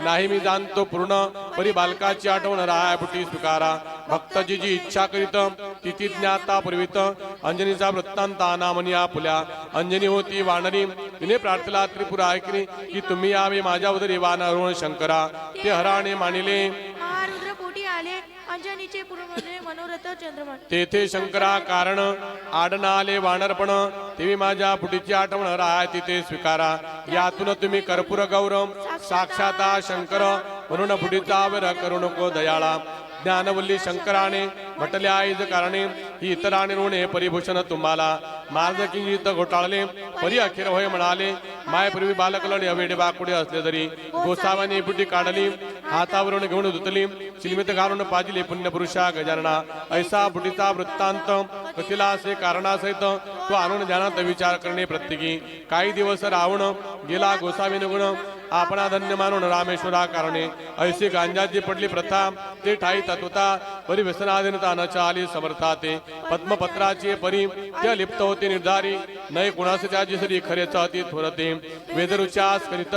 नाही मी जाणतो पूर्ण परी बालकाची आठवण राहा बुटी स्वीकारा भक्तजी जी इच्छा करीत तिथे ज्ञाता पूर्वीत अंजनीचा वृत्तांत नामनी आपुल्या अंजनी होती वानरी तिने प्रार्थना त्रिपुरा ऐकली की तुम्ही यावे माझ्या उदरी वानरुण शंकरा ते हराने मानिले महारुद्र पोटी आले अंजनीचे पूर्वमध्ये मनोरथ चंद्रमन तेथे शंकरा कारण आडना आले वानरपण तेवी माझ्या पुटीची आठवण राहा तिथे स्वीकारा यातून तुम्ही कर्पूर गौरव साक्षाता शंकर म्हणून पुटीचा वर करू नको दयाळा ज्ञानवल्ली शंकराने म्हटल्या आईज कारणे ही इतराने ऋणे परिभूषण तुम्हाला मार्ग किंचित घोटाळले परी अखेर होय म्हणाले मायपूर्वी बालकलणी अवेडे बाकुडे असले तरी गोसावाने बुटी काढली हातावरून घेऊन धुतली चिलमित घालून पाजिले पुण्यपुरुषा गजानना ऐसा बुटीचा वृत्तांत कथिला असे कारणासहित तो आणून ध्यानात विचार करणे प्रत्येकी काही दिवस रावण गेला गोसावी निगुण आपणा धन्य मानून रामेश्वरा कारणे ऐशी गांजाची पडली प्रथा ते ठाई तत्वता परी व्यसनाधीनता न चाली समर्थाते पद्मपत्राची परी त्या लिप्त होते निर्धारी नय कुणास त्याची सरी खरेच अति थोरते वेदरुचास करीत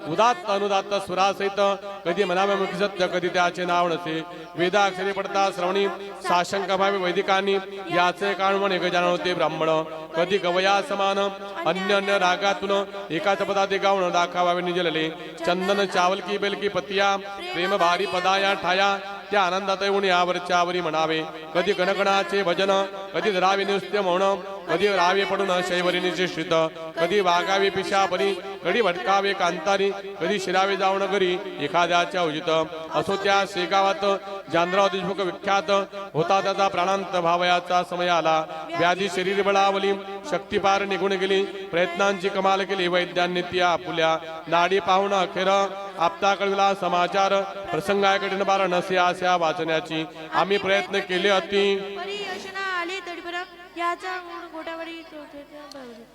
उदात्त अनुदात्त स्वरासहित कधी मनामुखी सत्य कधी त्याचे नाव नसे वेदाक्षरी पडता श्रवणी साशंक भावे वैदिकांनी याचे कारण म्हणे गजानन होते ब्राह्मण कधी गवया समान अन्य अन्य रागातून एकाच पदाते गावण दाखवावे निजलले चंदन चावलकी बेलकी पतिया प्रेम भारी पदाया ठाया त्या आनंदात येऊन यावरच्यावरी म्हणावे कधी गणगणाचे भजन कधी धरावे निस्त्य मौन कधी रावे पडून शैवरी निश्चित कधी वागावे पिशापरी कधी भटकावे कांतारी कधी शिरावे जावण घरी एखाद्याच्या उजित असो त्या शेगावात जानराव देशमुख विख्यात होता त्याचा प्राणांत भावयाचा समय आला व्याधी शरीर बळावली शक्तिपार निघून गेली प्रयत्नांची कमाल केली वैद्यांनी ती आपुल्या नाडी पाहून अखेर आपता कळविला समाचार प्रसंगाकडे बार नसे आशा वाचण्याची आम्ही प्रयत्न केले अति परी यशना आले तडीपर याचा गोटावरी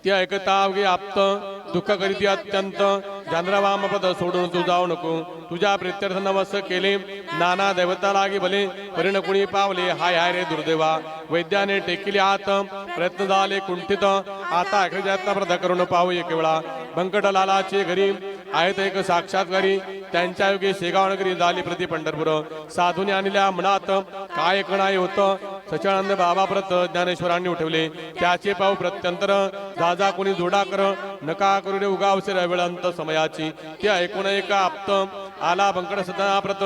ते ऐकता अवघे आप्त दुःख करीती अत्यंत जानरावाम पद सोडून तू जाऊ नको तुझ्या प्रित्यर्थ नवस केले नाना दैवता लागे भले परिण कुणी पावले हाय हाय रे दुर्दैवा वैद्याने टेकिले हात प्रयत्न झाले कुंठित आता ऐकल्याचा प्रद करून पाहू एक वेळा बंकटलालाचे घरी आहेत एक साक्षात्कारी त्यांच्या योगे शेगाव नगरी झाली प्रति पंढरपूर साधूने आणल्या मनात काय कणाय होतं सचानंद बाबा प्रत ज्ञानेश्वरांनी उठवले त्याचे पाहू प्रत्यंतर जाजा कोणी जोडा कर नका करू रे उगावसे वेळांत समयाची ते ऐकून एका आप्त आला बंकट सदा प्रत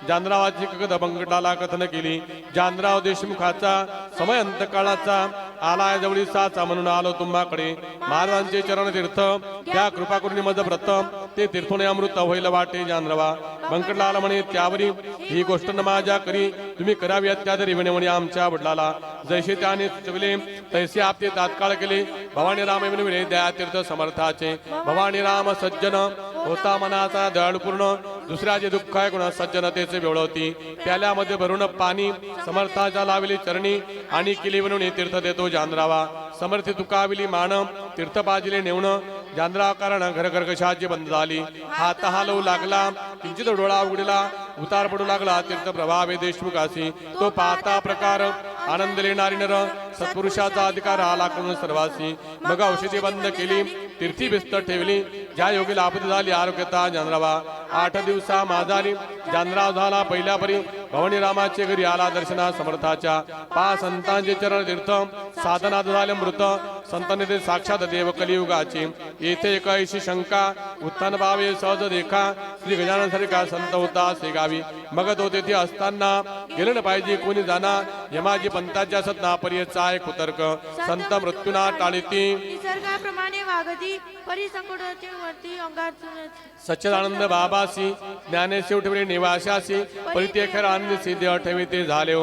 जानरावाची कगद बंकटाला कथन केली. जानराव देशमुखाचा समय अंतकाळाचा आला जवळी साचा म्हणून आलो तुम्हाकडे. महाराजांचे चरण तीर्थ त्या कृपा करून मज व्रत ते तीर्थोने अमृत होईल वाटे. जानरावा बंकटलाल म्हणे त्यावरी ही गोष्ट न माझ्या करी तुम्ही करावी अत्यादरी विणे म्हणे आमच्या वडिलाला. जैसे त्याने सुचविले तैसे आपते तात्काळ केले. भवानी राम विणे दया तीर्थ समर्थाचे. भवानी राम सज्जन होता मनाचा दयाळूपूर्ण. दुसऱ्याचे दुःख आहे गुण सज्जनतेचे वेवळवती. प्याल्यामध्ये भरून पाणी समर्थाच्या लावली चरणी आणि केली म्हणून तीर्थ देतो जानरावा. समर्थी तुकाविली मान तीर्थ पाजिले नेवण. जानराव कारण घर कशाची बंद झाली. हात हलवू लागला किंचित डोळा उघडला उतार पडू लागला तीर्थ प्रभावे देशमुखासी. तो पाहता प्रकार आनंद लेणारी नर सत्पुरुषाचा अधिकार आला करून सर्वासी. मग औषधी बंद केली तीर्थी बिस्त ठेवली. ज्या योगीला आपद झाली आरोग्यता जानरावा. 8 दिवसा माजारी जानराव झाला पहिल्या परी. भवानी रामाचे घरी आला दर्शना समर्थाच्या. 5 संतांचे चरण तीर्थ साधनात झाले मृत. संतांनी ते साक्षात देव कलियुगाचे. येथे एकाशी शंका उत्थान भावे सहज देखा. श्री गजानन सारखा संत होता सेगावी. मग तो तेथे असताना गेलं न पाहिजे कोणी जाना. यमाजी पंताच्या सतना पर्यचा एक कुतर्क. संत मृत्यूना टाळीती निसर्गाप्रमाणे वागती परी संकटाचे वरती अंगात सच्चिदानंद बाबासी. ज्ञानेश्वर ठेवले निवासासी. परिते खर आनंद सिद्ध ठेवी ते झाले.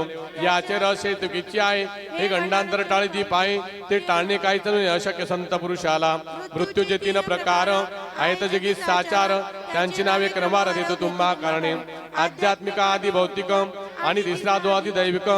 याचे रस हे चुकीची आहे. हे गंडांतर टाळीती पाय. ते टाळणे काहीच नाही अशक्य संत पुरुषाला. मृत्यूचे 3 प्रकार आहेत जगी साचार. त्यांची नावे क्रमवार देतो तुम्हा कारणे. आध्यात्मिक आदी भौतिक आणि तिसरा जो आदी दैविक.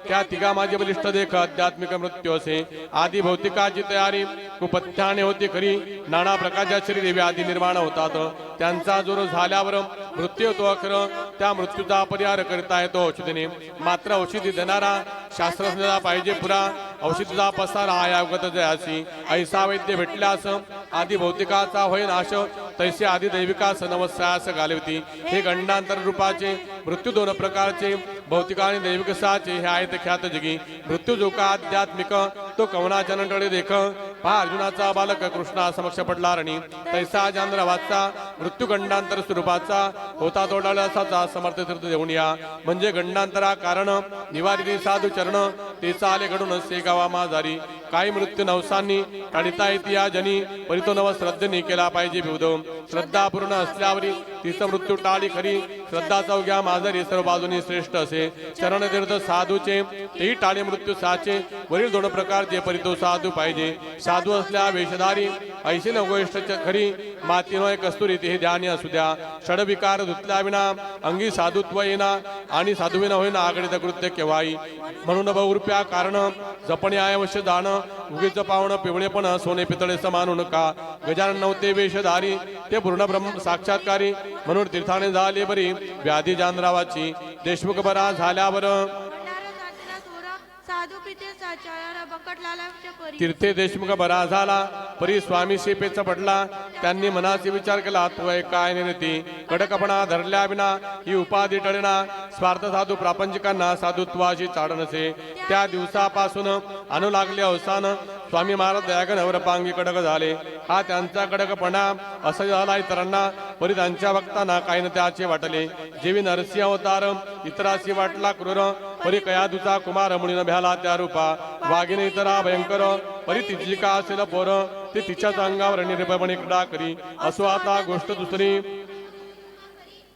त्या तिघा माझे बलिष्ठ देख आध्यात्मिक मृत्यू असे. आदी भौतिकाची तयारी कुपथ्याने होती खरी. नाना प्रकारच्या शरीर व्याधी निर्माण होतात. त्यांचा जोर झाल्यावर मृत्यू होतो अखर. त्या मृत्यूचा परिहार करता येतो औषधीने. मात्र औषधी देणारा शास्त्रज्ञ पाहिजे पुरा. औषधीचा पसारा आया अवगत जयासी. ऐसा वैद्य भेटल्यास आदी भौतिकाचा होय नाश. तैसे आदी दैविकास नवस्यास घालवती. हे गंडांतर रूपाचे मृत्यू 2 प्रकारचे भौतिक आणि दैविक साचे. हे आहेत ख्यात जगी. मृत्यू जो का आध्यात्मिक तो कवनाच्या नंटळे देख. पहा अर्जुनाचा बालक कृष्णा समक्ष पडला रणी. तैसा जानरावाचा मृत्यू गंडांतर स्वरूपाचा होता तोडाळ्याचा समर्थ तीर्थ देऊन या. म्हणजे गंडांतरा कारण निवारिती साधू चरण ते चाले घडून सेगावा माजारी. काही मृत्यू नवसांनी टाळिता येते या जनी. परितो नव श्रद्धेने केला पाहिजे विविध. श्रद्धा पूर्ण असल्यावरी तिचा मृत्यू टाळी खरी. श्रद्धा चौघ्या माजारी सर्व बाजूनी श्रेष्ठ असे. चरण तीर्थ साधूचे तेही टाळे मृत्यू साचे. वरील 2 प्रकारचे परितो साधू पाहिजे. साधू असल्या वेशधारी ऐशी न गोष्ट खरी. माती नोय कस्तुरी ते ध्यानी असू द्या. षडविकार धुतल्या विना अंगी साधुत्व येना. आणि साधुविना होईना आगडित कृत्य केव्हाही. म्हणून बहुरूप्या कारण जपणे आहे अवश्य दान. उगीच पावण पिवळेपण सोने पितळे समानू नका. गजानन नव्हते वेशधारी ते पूर्ण ब्रह्म साक्षात्कारी. म्हणून तीर्थाने झाले बरी व्याधी जानरावाची. देशमुख बरा झाल्यावर साधू पिते साचार बंकटलालाच्या परी. तीर्थे देशमुख बरा झाला परी स्वामी शेपेचा पडला. त्यांनी मनाचे विचार केला तो काय निर्ती. कडकपणा धरल्या विना ही उपाधी टळेना. स्वार्थ साधू प्रापंचिकांना साधुत्वाची चाड नसे. त्या दिवसापासून आणू लागले अवसान. स्वामी महाराज दयागणवर पांगी कडक झाले. हा त्यांचा कडकपणा असं झाला इतरांना. परी त्यांच्या भक्तांना काही न त्याचे वाटले. जेवी नरसिंह अवतार इतराशी वाटला क्रूर. परी कयादूचा कुमार मुळीन भ्याला त्या रूपा. वाघिने इतरा भयंकर परी तिची का असेल पोर. ते तिच्याच अंगावर निर्भयपणे कडा करी. असो आता गोष्ट दुसरी.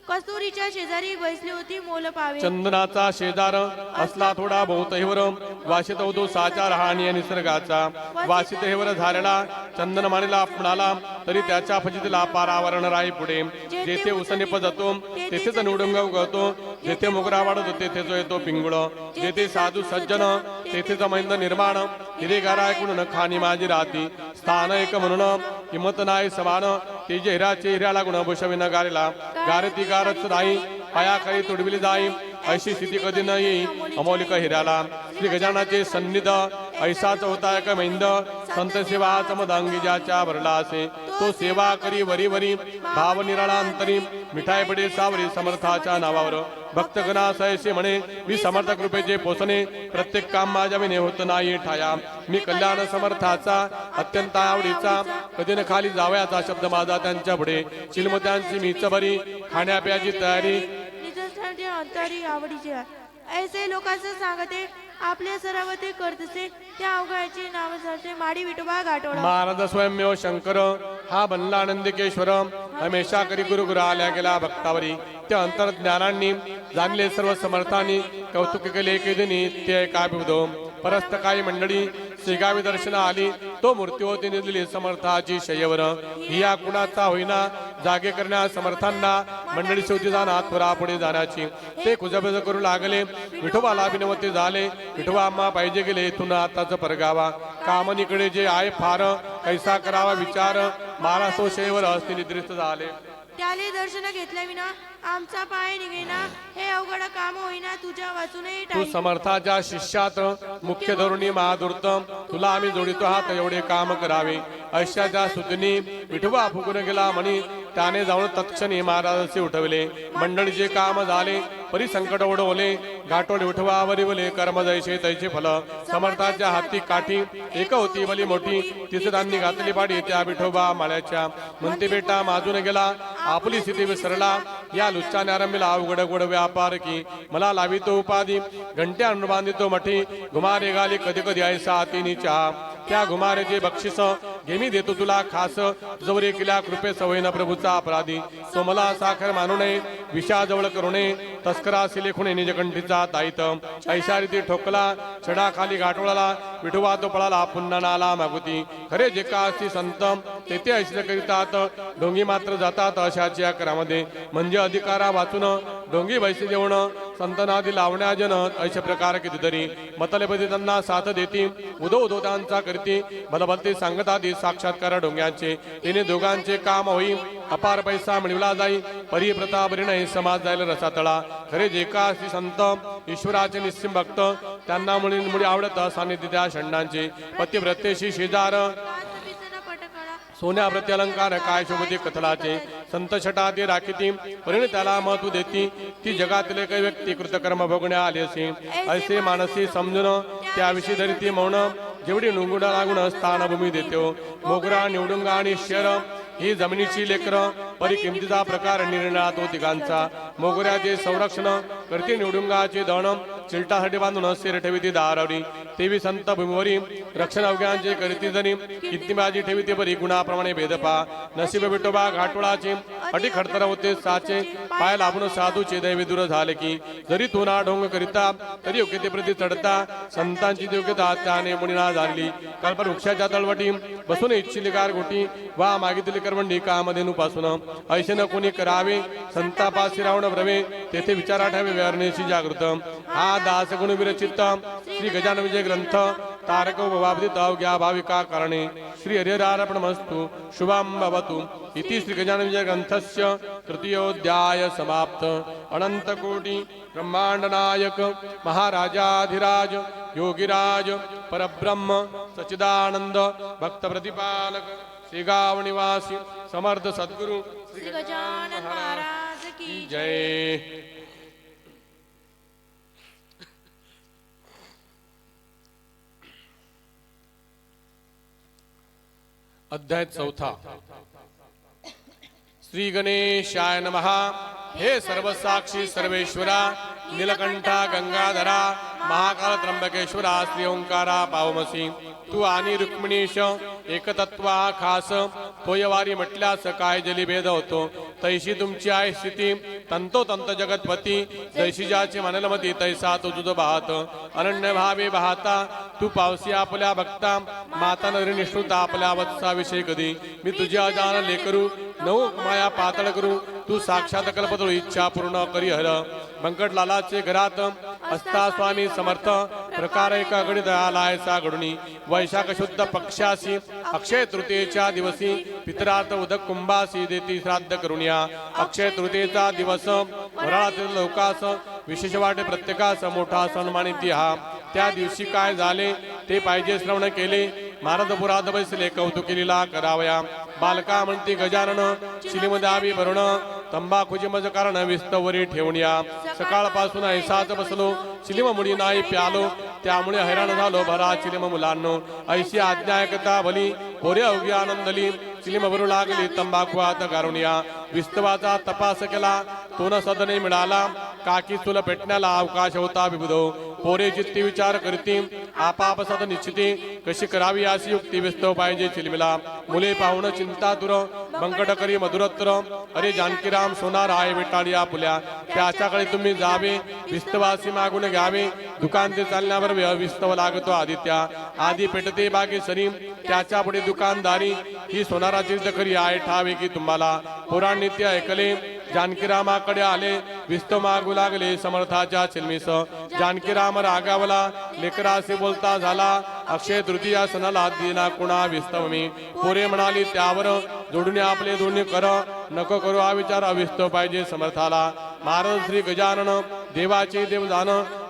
कस्तुरीच्या शेजारी बसली होती मोल पावे. चंदनाचा शेजार असला थोडा बहुत हेवर. वासित होतो साचार हानी निसर्गाचा. वासित हेवर झालेला चंदन मानेला आपणाला. तरी त्याच्या फजितीला पारावरण राही पुढे. जेथे उसनिप जातो तेथेच निवडुंग उगवतो. जेथे मोगरा वाढतो तेथेच येतो पिंगुळ. जेथे साधू सज्जन तेथेच मैंद निर्माण. हिरेगारा ऐकून खाणी माझी राहती. स्थान एक म्हणून किंमत नाही समान. ते जे हिराचे हिऱ्याला गुण भूषविन गारेला. गारती गारच नाही पायाखाली तुडविली जाई. ऐशी स्थिती कधी न येई अमौलिक हिऱ्याला. श्री गजानाचे सन्निध ऐसाच होता एक मैंद. संत सेवा चमदांगी ज्याच्या भरला असे. तो सेवा करी वरी वरी भाव निराळा अंतरी. मिठाई पडे सावरी समर्थाच्या नावावर. भक्तगणा सैसे म्हणे मी समर्थ कृपेचे पोसणे. प्रत्येक काम माझ्या विने होत नाही ठाया. मी कल्याण समर्थाचा अत्यंत आवडीचा. कधी न खाली जावयाचा शब्द माझा त्यांच्या पुढे. चिलमत्यांची मीच बरी खाण्याप्याची तयारी. अंतरी आवडीचे आहे. ऐसे लोकांचं सांगते आपले सर्व ते करतसे त्या अवघाचे नाव साचे माडी विठोबा गाठोडा. महाराज स्वयंमेव शंकर हा बनला आनंदिकेश्वर हमेशा करी गुरु गुराल्या गेला भक्तावरी. त्या अंतर्ज्ञानांनी जाणले सर्व समर्थांनी कौतुक केले केदिनी ते काबिवदो परस्त काही मंडळी श्रीगावी दर्शन आली तो मूर्ती होती निजली समर्थाची शय्यवर. हिया कुणाचा होईना जागे करण्यास समर्थांना मंडळी शेवटी जाणार त्वरा पुढे जाण्याची. ते कुजबज करू लागले विठोबाला बिनवते झाले. विठोबा आम्हा पाहिजे गेले इथून आताच परगावा. कामनीकडे जे आहे फार कैसा करावा विचार महाराज तो शय्येवर असते निद्रिस्त झाले. त्याले दर्शन घेतल्या विना आमचा पाय निघेना हे अवघड काम होईना तुझ्या वाचूनही तू समर्थाच्या शिष्यात मुख्य धोरणी महादूर्त तुला आम्ही जोडितो आहात एवढे काम करावे. ऐशाच्या सुतनी विठोबा फुकून गेला म्हणी त्याने जाऊन तत्क्षणी महाराजांचे उठवले. मंडळीचे काम झाले परी संकट ओढवले गाठोड विठोबावरी वले कर्म जैसे तैचे फल. समर्थाच्या हाती काठी एक होती भली मोठी तिचे धान्य घातली पाडी त्या विठोबा माळ्याच्या. म्हणते बेटा माजून गेला आपली स्थिती विसरला या लुच्चाने आरंभीला अवघड गोड व्यापार की मला लावितो उपाधी घंट्या बांधितो मठी घुमारे गाली कधी कधी ऐसा हातीनी चहा. त्या घुमारेचे बक्षिस घेमी देतो तुला खास जवरे केल्या कृपे सवयीन प्रभूचा अपराधी. तो मला साखर मानू नये विषाजवळ करू नये तस्करासी लेखुणे निजकंठीचा दायित. ऐशा रीती ठोकला छडा खाली गाठोळाला विठोबा तो पळाला पुन्हा नाला मागुती. खरे जे का असती संत तेथे ऐश्वर्य करीतात डोंगी मात्र जातात अशाच्या अकरामध्ये. म्हणजे अधिकारा वाचून डोंगी बैसे जेवण संतनादी लावण्या जन ऐश प्रकार कितीतरी मतलबदी त्यांना साथ देती उदो उदो त्यांचा करती भलभलते सांगत आधी साक्षात्कार डोंग्यांचे. तिने दोघांचे काम होई अपार पैसा मिळवला जाई परी प्रतापरी नाही समाज जायला रसा तळा. खरे जे का असती संत ईश्वराचे निस्सिम भक्त त्यांना मुली आवडत सानिध्य त्या षंडांचे. पतिव्रतेशी शेजार सोन्या प्रति अलंकार काय शोभते कथलाचे. संत छटा ते राखीती परिण त्याला महत्व देती ती जगातील काही व्यक्ती कृतकर्म भोगण्या आले असे. ऐसे मानसी समजून त्याविषयी धरिती मौन जेवढी नुंगुडा लागून स्थानभूमी देतो. मोगरा निवडुंगा आणि शर ही जमिनीची लेकर परी किमतीचा प्रकार निर्णयात तो तिघांचा. मोगऱ्याचे संरक्षण करते निवडुंगाचे दण चिलटासाठी बांधून शेर ठेविती दारावरी. तेवी संत भूमीवरी रक्षण अवघ्यांचे करीती जणी किती माझी ठेविते परी गुणाप्रमाणे भेदपा. नसीब विठोबा घाटोळाचे अटी खडतर होते साचे पाय लाभून साधूचे दैवी दूर झाले की. जरी तो ना ढोंग करिता तरी योग्यते प्रती चढता संतांची योग्यता त्याने मुनीना झाली. कल्पवृक्षाच्या तळवटी बसून इच्छिली गारगोटी वा मागितली करवंडी कामधेनुपासून. ऐशेन कोणी करावे संतापासी रावण ब्रवे तेथे विचारा ठेवे व्यवरणेशी जागृत. हा दास गुण विरचित श्री गजानन विजय ग्रंथ तारक बाबदित अवघ्या भाविका कारणे श्री हरिहरार्पणमस्तु शुभं भवतु इति श्री गजानन विजय ग्रंथस्य तृतीयोध्याय समाप्त. अनंत कोटि ब्रह्मांड नायक महाराजाधिराज योगिराज परब्रह्म सच्चिदानंद भक्त प्रतिपालक श्रीगाव निवासी समर्थ सद्गुरु श्री गजानन महाराज की जय. अध्याय 4. श्री गणेशाय नमः. हे सर्व साक्षी सर्वेश्वरा नीलकंठा गंगाधरा महाकाल त्र्यंबकेश्वरा श्री ओंकारा पावमसी. तू आणि रुक्मिणीश एकतत्वा खास तोयवारी म्हटल्यास काय जलीभेद होतो. तैशी तुमची आहे स्थिती तंतोतंत जगतपती जैशी ज्याची मनलमती तैसा तो तुझ पाहत. अनन्य भावे पाहता तू पावसी आपल्या भक्ता माता नगरी निष्ठुता आपल्या वत्साविषयी कधी. मी तुझ्या जाण लेकरू नऊ माया पातळ करू तू साक्षात कल्पतळू इच्छा पूर्ण करी हर. बंकटलालाचे घरात असता स्वामी समर्थ प्रकार एका गणी दयालायचा घडुनी. वैशाख शुद्ध पक्षासी अक्षय तृतीयेच्या दिवशी पितरात उदक कुंभासी देती श्राद्ध करुण्या. अक्षय तृतीयेचा दिवस वराळातील लोकास विशेष वाटे प्रत्येकास मोठा सन्मानिती हा. त्या दिवशी काय झाले ते पाहिजे श्रवण केले. महाराजपुरात बैसले कौतुकीलीला करावया. बालका म्हणती गजानन शिलीम द्यावी भरण तंबाखूची मज कारण विस्तवरी ठेवूया. सकाळपासून ऐसाच बसलो चिलिम मुडी नाही प्यालो त्यामुळे हैराण झालो भरा चिलिम मुलांनो. ऐशी आज्ञा ऐकता भली पोरे अवघी आनंदली चिलिम भरू लागली तंबाखू आत गारुनिया. विस्तवाचा तपास केला तो न सदने मिळाला काकी चुल पेटण्याला अवकाश होता विबुधो पोरे चित्ती विचार करती आपापसात निश्चिती कशी करावी अशी युक्ती विस्तव पाहिजे चिलमिला मुले पाहुण चिंता तुर बंकट करी मधुरत्र अरे जानकीराम सोनार आहे विटाळी आपुल्या त्याच्याकडे तुम्ही जावे विस्तवासी मागून घ्यावे दुकान ते चालण्यावर विस्तव लागतो आदित्या आधी पेटते बागे सरी त्याच्या पुढे दुकानदारी ही सोनाराची दखरी आहे ठावे की तुम्हाला पुराण नित्य ऐकले जानकीरामाकडे आले विस्तव मागू लागले समर्थाच्या चिलमीस जानकीराम रागावला लेकरासे बोलता झाला अक्षय तृतीया सणाला दिना कुणा विस्तव मी पोरे म्हणाली त्यावर जोडून आपले दोन्ही कर नको करू हा विचार अविस्तव पाहिजे समर्थाला महाराज श्री गजानन देवाचे देव जाण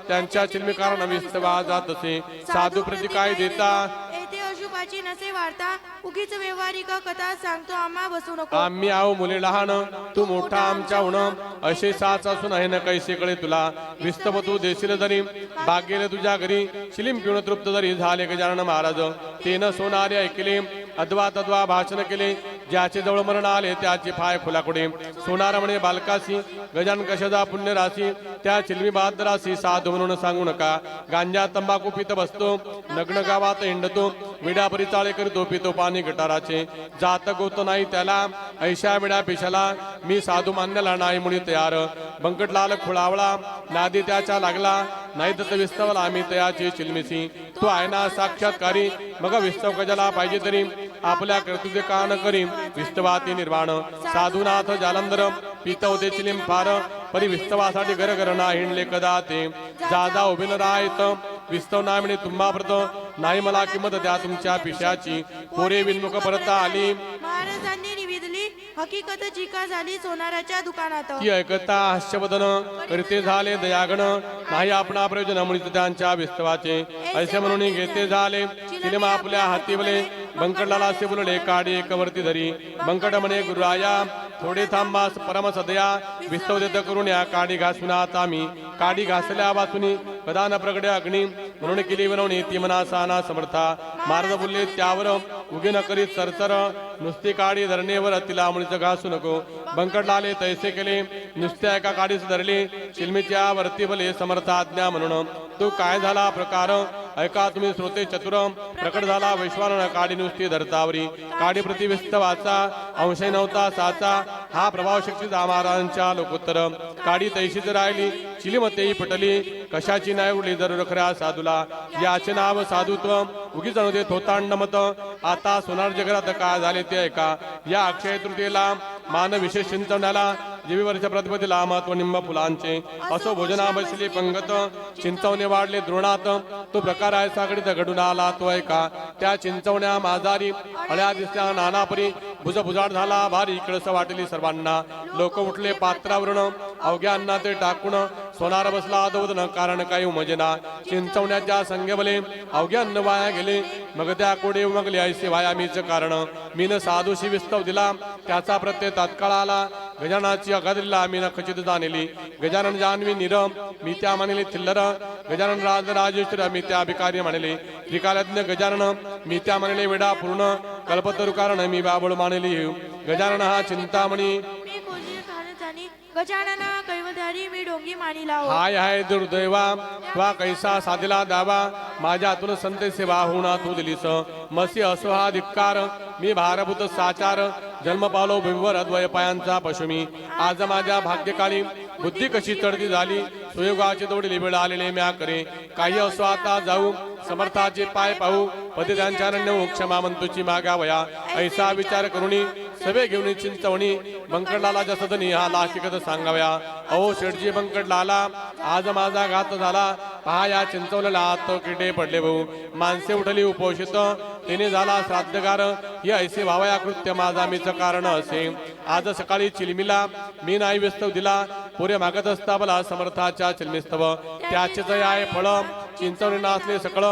त्यांच्या चिलमी कारण विस्तवा जात असे साधू प्रति काय देता येथे अशुभाची नसे वार्ता उगीच व्यवहारिक कथा सांगतो आम्हा बसू नको आम्ही आहो मुले लहान तू मोठा आमच्या उण असे साच असून आहे न कैसे कळे तुला विस्तव तू देशील जरी बागेले तुझ्या घरी शिलीम घेऊन तृप्त जरी झाले गजानन महाराज तेन सोनारे ऐकले अद्वा तद्वा भाषण केले ज्याचे जवळ मरण आले त्याची फाय फुलाकुडे सोनार म्हणे बालकासी गजान कशाचा पुण्य राशी त्या चिलमी बहादरासी साधू म्हणून सांगू नका गांजा तंबाखू पित बसतो नग्न गावात हिंडतो विडा परिचाळे करीतो पितो पाणी गटाराचे जात गोत नाही त्याला ऐशा विडा पेशाला मी साधू मान्याला नाही मुळी तयार बंकटलाल खुळावळा नादी त्याच्या लागला नाही तर विस्तवला आम्ही तयाची चिलमिसी तो आहे ना साक्षात्कारी मग विस्तव कजाला पाहिजे तरी आपल्या कर्तृत्व का न करी विस्तवाती निर्वाण साधुनाथ जालंधर पितवते चिलिम फार परी विस्तवासाठी घर ना हिंडले कदा ते जा उभे न राहत विस्तव ना म्हणे तुम्हा प्रत नाही मला किंमत द्या तुमच्या पिशाची पोरे विनमुख परत आली महाराजांनी निवेदली हकीकत चिका झाली सोनाराच्या दुकानात ती ऐकता हास्यवदन करते झाले दयागण नाही आपणा प्रयोजन म्हणून त्यांच्या विस्तवाचे ऐसे म्हणून घेते झाले तिने आपल्या हाती बले बंकटलाला असे बोलले काडी एकवरती धरी बंकट म्हणे गुरुराया थोडे थांबास परम सदया विस्तव देत करून या काडी घासून आता मी काडी घासल्या वाचुनी कदा न प्रगडे अग्नी म्हणून केली बनवणी ती मना साना समर्था महाराज बोलले त्यावर उगे न करीत सरसर नुसती काडी धरणेवर तिला मुळीच घासू नको बंकटलाले तैसे केले नुसत्या एका काडीस धरले चिलमीच्या वरती बले समर्थ आज्ञा म्हणून तो काय झाला प्रकार ऐका तुम्ही श्रोते चतुर प्रकट झाला वैश्वानर काडी नुसती धरतावरी काडी प्रति विस्तवाचा अंशय नव्हता साचा हा प्रभाव शक्ती महाराजांच्या लोकोत्तर काडी तैशीच राहिली चिलीमतेही पटली कशाची नाही उरली जरूर खऱ्या साधूला याचे नाव साधुत्व उगीच नव्हते थोतांड मत आता सोनार जगरात काय झाले ते ऐका या अक्षय तृतीयेला मान विशेष चिंतवण्याला जीवीवरच्या प्रतिपदीला महत्व निंब फुलांचे असो भोजना बसली पंगत चिंचवणे वाढले द्रोणात तो प्रकार आहे सागडीत घडून आला तो ऐका त्या चिंचवण्या माजारी अळ्या दिसल्या नानापरी भुजभुजाड झाला भारी इकडस वाटली सर्वांना लोक उठले पात्रावरून अवघ्या अन्ना ते टाकून सोनार बसला अदवदन कारण काही उमजेना चिंचवण्याच्या संगेबले अवघ्या अन्न वाया गेले मग त्या कोडे उमगले ऐसे वाया मीच कारण मीन साधूशी विस्तव दिला त्याचा प्रत्यय तात्काळ आला गजानाची अगादरीला मी न खचित जाणली गजानन जान्हवी निरम मी त्या मानले थिल्लर गजानन राजेश्वर मी त्या भिकारी म्हणले त्रिकालज्ञ गजानन मी त्या म्हणले वेडा पूर्ण कल्पतरू कारण मी बाबळ मानली गजानन हा चिंतामणी मी कोजी खानचानी गजानन कैवधारी मी डोंगी मानी लाव हाय हाय दुर्दैवा वा कैसा साधिला दावा माझ्या हातून संत सेवा होणा तू दिलीस मसी असो हा धिक्कार मी भारभूत साचार जन्म पावलो भिवर अद्वय पायांचा पशुमी आज माझ्या भाग्यकाळी बुद्धी कशी चढती झाली सुयोगाचे दौडली वेळ आलेले म्या करे काही असो आता जाऊ समर्थाचे पाय पाहू पदे त्यांच्या क्षमा मंतुची मागावया ऐसा विचार करुणी सभे घेऊन चिंचवणी बंकटलाला जसदनी हा लाशिकत सांगाव्या अहो शेठजी बंकटलाला आज माझा घात झाला पहा या चिंचवलेला हात किडे पडले भाऊ माणसे उठली उपोषित तिने झाला श्राद्धगार ही ऐसे भावया कृत्य माझा मीच कारण असे आज सकाळी चिलमीला मी नाही विस्तव दिला पुरे मागत असता मला समर्थाच्या चिलमिस्तव त्याचेच आहे फळ चिंचवणी नाचले सकळ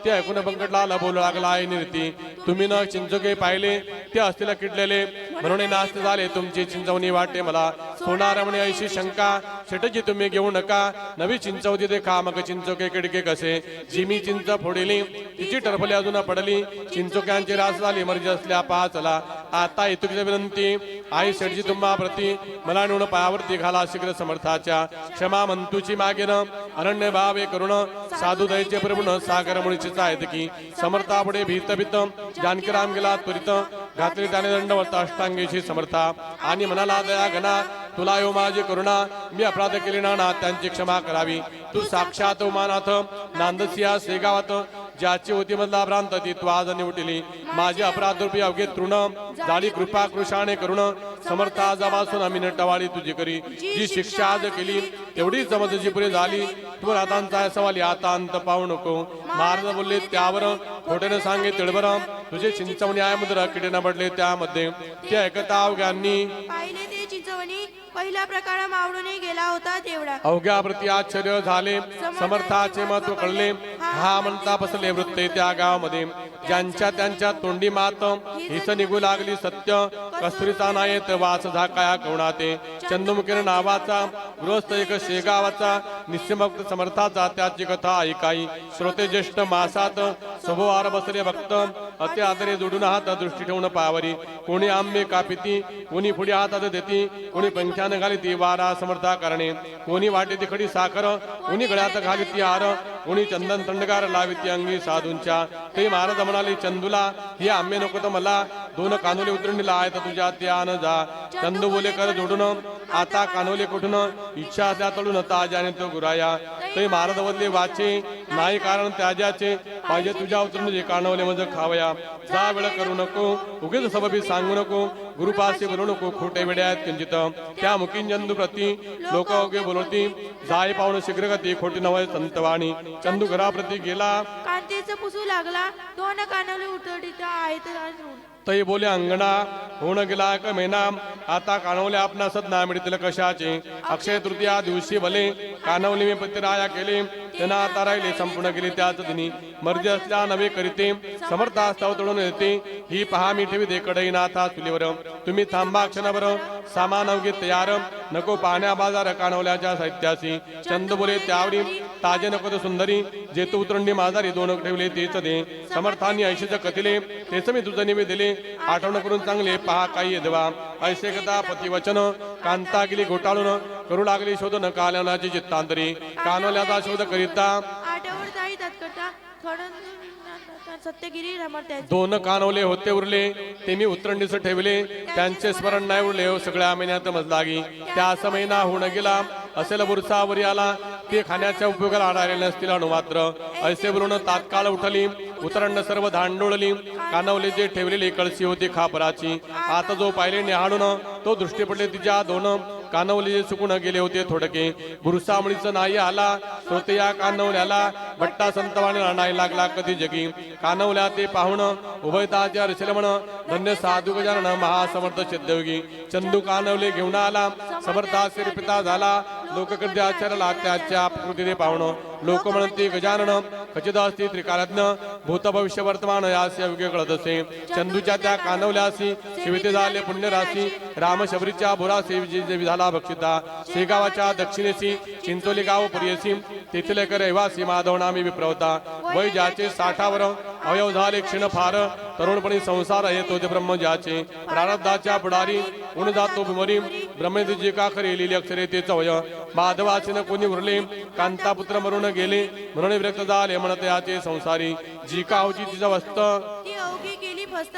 ते ऐकून बंकटलाला बोलू लागला आहे निर्ती तुम्ही न चिंचोके पाहिले ते असतील किडलेले म्हणून नास्त झाले तुमची चिंचवणी वाटे मला सोनार म्हणे ऐशी शंका शेटजी तुम्ही घेऊ नका नवी चिंचवती ते खा मग चिंचोके किडके कसे जी मी चिंच फोडली तिची टरफली अजून पडली चिंचोक्यांची रास झाली मर्जी असल्या पहा चला आता इतुकीची विनंती आई शेठजी तुम्हा प्रती मला नेऊन पायावरती घाला शीघ्र समर्थाच्या क्षमा मंतूची मागेन अनन्य भावे करुण साधू दयेचे प्रभुण सागर मुळीचे आहेत की समर्थापुढे भीत भीत जानकीराम गेला त्वरित घातले त्याने दंडवत अष्टांगेशी समर्था आणि म्हणाला दया घना तुला यो माझी करुणा मी अपराध केले ना त्यांची क्षमा करावी तू साक्षात उमानाथ नांदसिया सेगावात ज्याची होती मधला भ्रांत ती तू आज निवटिली माझे अपराध रूपी अवघे तृण जाळी कृपा कृषाने करुण समर्था जमासून आम्ही नटवाळी तुझी करी जी शिक्षा आज केली तेवढी समजची पुरे झाली तू रातांचा सवाल आता अंत पाहू नको महाराज बोलले त्यावर खोटेने सांगे तिळबर तुझे चिंचवणी आहे मुद्रा किडे न पडले त्यामध्ये ते ऐकता अवघ्यांनी पाहिले ते चिंचवणी पहिला प्रकार मावळून गेला होता तेवढा अवघ्या प्रती आश्चर्य झाले समर्थाचे महत्व कळले हा म्हणता बसले वृत्ते त्या गावामध्ये ज्यांच्या त्यांच्या तोंडी मात हीच निघू लागली सत्य कस्तुरीचा नायत वास झाकाया कवणाते चंदमुखेर नावाचा गृहस्थ एक शेगावाचा निस्यभक्त समर्थाचा त्याची कथा ऐकाई श्रोते ज्येष्ठ मासात सभोवार बसले भक्त अति आदरे जोडून हात दृष्टी ठेवून पायावरी कोणी आंबे कापिती कोणी पुढे हातात देती कोणी पंख्यानं घालिती वारा समर्था करणे कोणी वाटेती खडी साखर कोणी गळ्यात घालिती हार कोणी चंदन थंडगार लाविती अंगी साधूंच्या ते महाराज म्हणाले चंदूला ही आंबे नको तर मला दोन कानोले उतरणीला आहेत तुझ्या त्यान जा चंदू बोले कर जोडून आता कानोले कुठून इच्छा त्या तळून ताजाने तो गुराया ते महाराज बदले वाचे नाही कारण त्याजाचे पाहिजे तुझ्या उतरून जे कानवले मज खावया जा वेळ करू नको उगीच सबबी सांगू नको गुरुपाशी बोलू नको खोटे वेडे आहेत किंचित त्या मुकीन चंदू प्रती लोक ओगे बोलती जाय पाहून शीघ्रगती खोटी नवय संतवाणी चंदू घराप्रती गेला कांतीचं पुसू लागला दोन कानवले उतरडीचा आहेत तई बोले अंगणा होऊन गेला एक महिना आता कानवले आपणा सदना मिळतील कशाचे अक्षय तृतीया दिवशी भले कानवले मी पतिराया केले त्यांना आता राहिले संपूर्ण गेले त्याच दिनी मर्जी असल्या नवे करीते समर्था स्तव तोडून येते ही पहा मी ठेवी दे कडई नाथा चुलीवर तुम्ही थांबा क्षणभर सामान अवघे तयार नको पाहण्या बाजार कानवल्याच्या साहित्यासी चंद बोले त्यावरी ताजे नको तर सुंदरी जे तू उतरंडी माझारी दोन ठेवले तेच दे समर्थांनी ऐशीच कथिले तेच मी तुझं निवे दिले आठवण करून चांगले पहा काही देवा ऐसे कथा पतिवचन कांता गेली घोटाळून करू लागली शोधन कालनाची चित्तांतरी कानवल्याचा शोध करिता आठवर जाई तत्करता थोडं सत्यगिरी रमरत्याचे दोन कानवले होते उरले ते मी उतरंडीस ठेवले त्यांचे स्मरण नाही उरले हो सगळ्या महिन्यात मजलागी त्या महिना होऊन गेला असेल बुरसावरी आला ते खाण्याच्या उपयोगाला आणारे नसतील अणु मात्र ऐसे बोलून तात्काळ उठली उतरंड सर्व धांडोळली कानवले जे ठेवलेली कळशी होती खापराची आता जो पाहिले निहाळून तो दृष्टी पडले तिच्या दोन कानवले जे सुकून गेले होते थोडके बुरसामुळीच नाही आला श्रोते या कानवल्याला बट्टा संतवाणी नाही लागला कधी जगी कानवल्या ते पाहुण उभयताच्या रचलमण धन्य साधू गजानन महासमर्थ सिद्धयोगी चंदू कानवले घेऊन आला समर्था पिता झाला लोककृती आचारला त्याच्या कृतीने पाहुण लोक म्हणते गजानन खचित असती त्रिकालज्ञ भूत भविष्य वर्तमान यासी अवघे कळत असे चंदूच्या त्या कानवल्यासी शिविते झाले पुण्यराशी राम शबरीच्या भुरासी झाला भक्षिता शेगावाच्या दक्षिणेसी चिंचोली गाव पुरियसी तेथील एक रहिवासी माधव नामी विप्रवता वय ज्याचे 60वर अवयव झाले क्षीण फार तरुणपणी संसार येतो ते ब्रह्म ज्याचे प्रारब्धाच्या पुढारी उण जातो भुमरी ब्रह्मदेवजी का खरे लिहिली अक्षरे तेच वय माधवाचे कोणी उरले कांतापुत्र मरून गेले म्हणून विरक्त झाले म्हणत याचे संसारी जी का होती तिचा वस्त ती अवघी गेली फस्त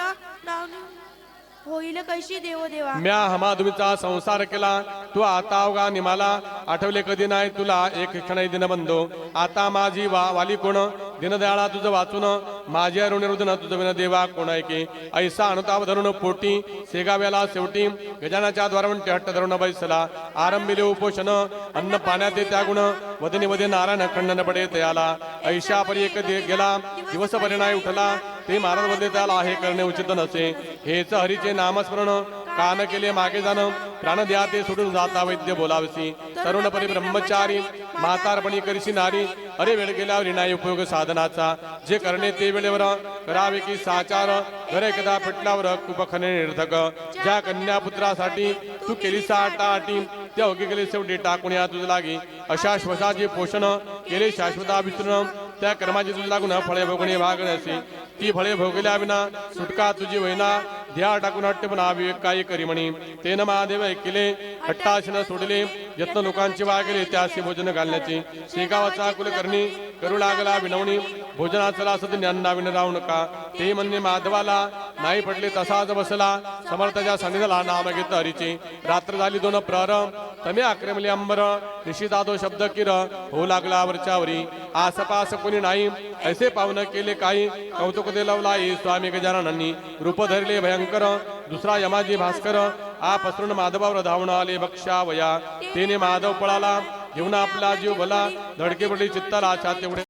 होईल कशी देव देवा म्या हमाधुमीचा संसार केला तू आता अवघा निमाला आठवले कधी नाही तुला एक क्षण दिन बंधो आता माझी वाली कोण दिनदयाळा तुझं वाचून माझ्या ऋणरुदन तुझं विन देवा कोण ऐके ऐसा अनुताप धरून पोटी सेगाव्याला शेवटी गजानाच्या द्वारवंटी हट्ट धरून बैसला आरंभिले उपोषण अन्न पाण्यात त्यागुण वदनी वदे नारायण खंडन पडे तयाला ऐशा परी एक गेला दिवस परिणाय उठला ते महाराज मध्ये त्याला आहे करणे उचित नसे हेच हरीचे नामस्मरण कान केले मागे जाण प्राण द्या ते सोडून जाता वैद्य बोलावसी तरुणपरी ब्रह्मचारी म्हातारपणी करीशी नारी अरे वेळ गेल्यावर नाही उपयोग साधनाचा जे करणे ते वेळेवर करावे की साचार घर एकदा पेटल्यावर कुपखने निर्थक ज्या कन्यापुत्रासाठी तू केली आटी त्या ओके केले शेवटी टाकून या तुझ लागी अशा श्वसाचे पोषण केले शाश्वता विसरून त्या कर्माची तुझ लागून फळे भोगणे भाग नसे ती फळे भोगल्या विना सुटका तुझी वैना ध्या टाकून हट्टेपणा विवेक काही करी म्हणी तेन महादेव ऐकिले हट्टाशन सोडले यत्न लोकांची वागले त्याशी भोजन घालण्याची श्रीगावाचा कुलकर्णी करू लागला विनवणी भोजनाचला सद ज्ञानना विन राहू नका ते म्हणणे माधवाला नाही पडले तसाच बसला समर्थाच्या सन्निधाला नाम घेत हरीचे रात्र झाली 2 प्रहर तमे आक्रमले अंबर निशिदादो शब्द किर होऊ लागला वरच्यावरी आसपास कोणी नाही ऐसे पावन केले काही कौतुक दे लवलाई स्वामी गजाननांनी रूप धरले भयंकर दुसरा यमाजी भास्कर आ पसरून माधवावर धावून आले बक्षावया तेने माधव पळाला घेऊन आपला जीव भला धडके पडली चित्ताला छाती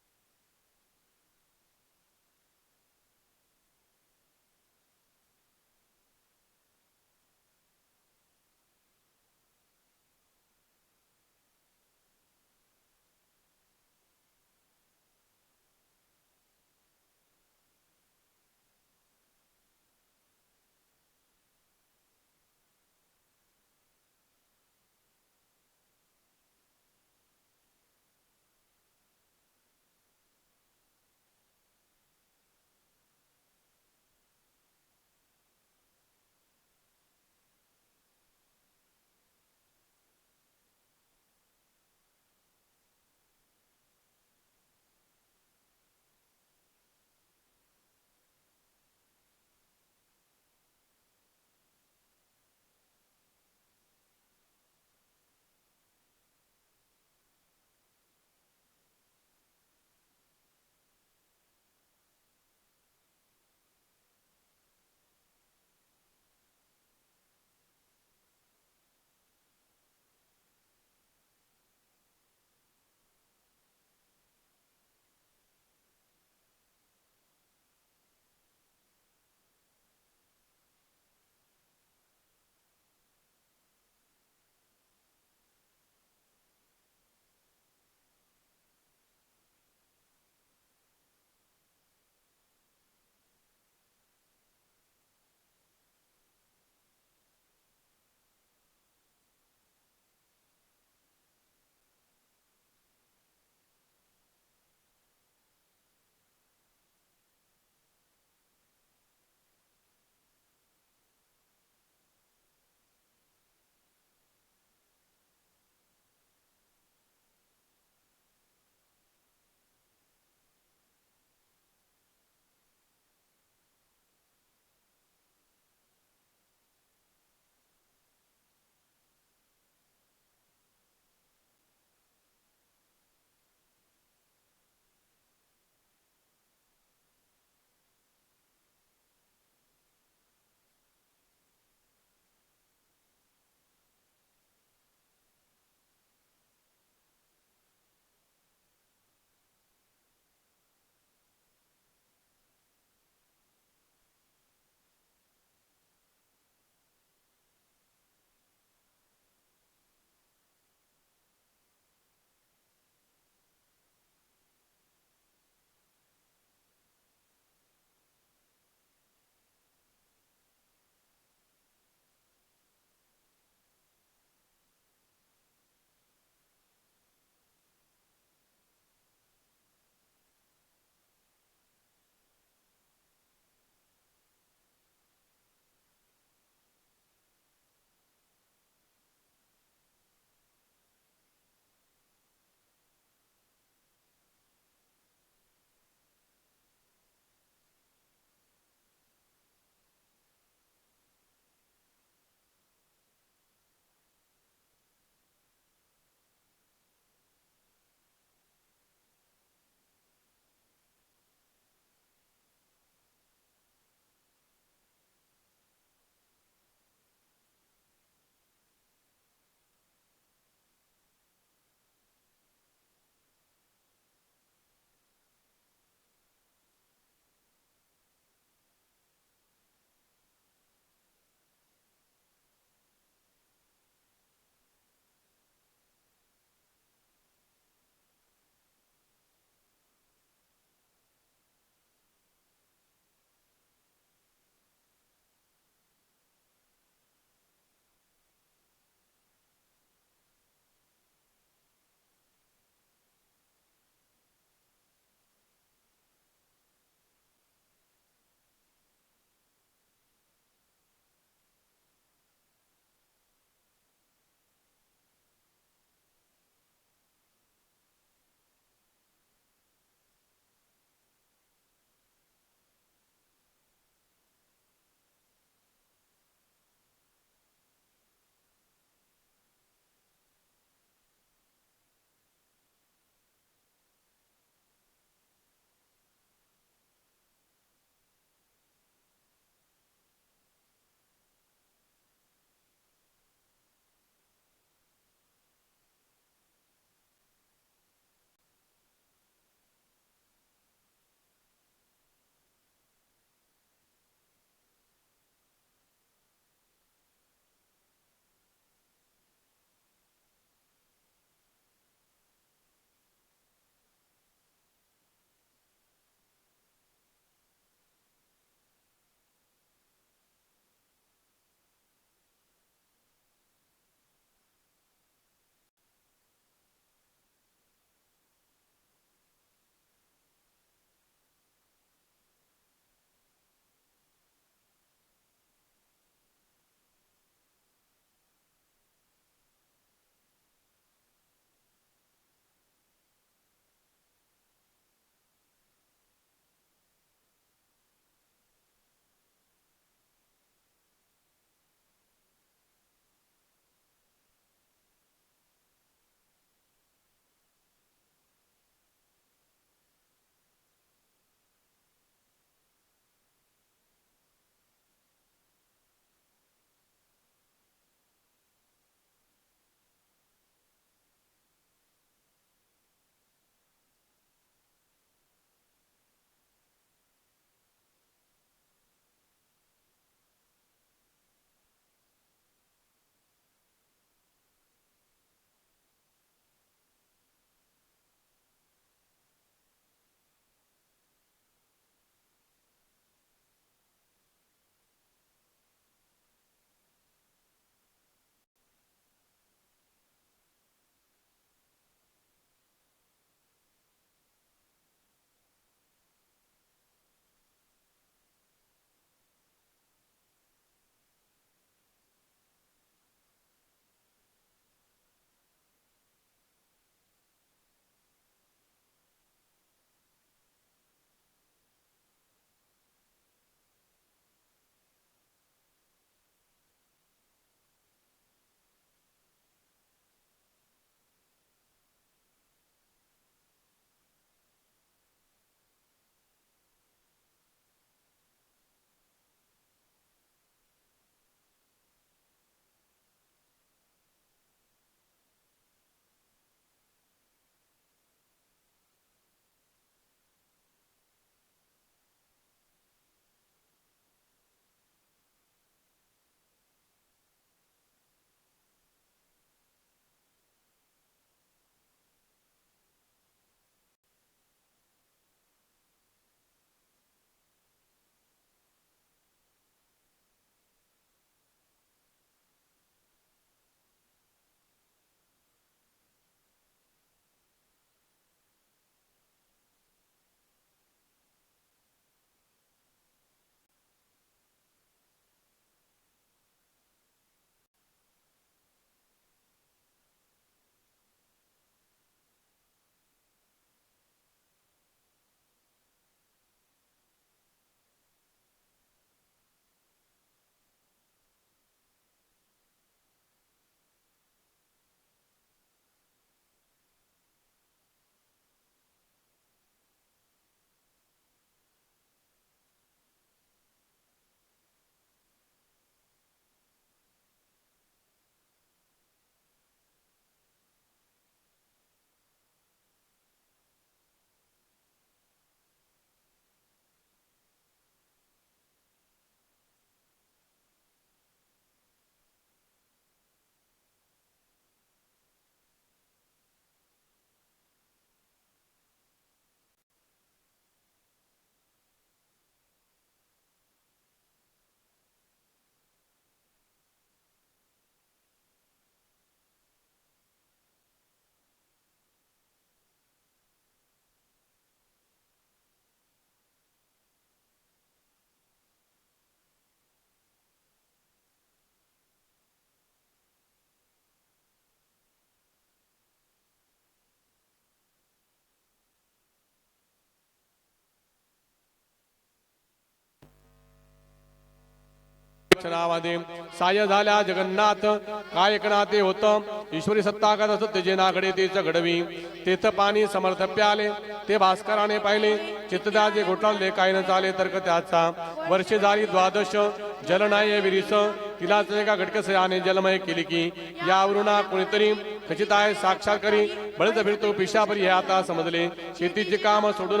नावादे साय झाल्या जगन्नाथ काय एकनाथे होत ईश्वरी सत्ता का सत्य जे नागडे तेच घडवी तेथ पाणी समर्थ प्याले ते भास्कराने पाहिले चित्तदा जे घोटाळले काय न चाले तर्क त्याचा वर्षे झाली 12 जल नाही विरीस तिलाच एका घटकसयाने जलमय केली की यावरून कोणीतरी खचित आहे साक्षात करी बळच फिरतो पिशापरी हे आता समजले शेतीचे काम सोडून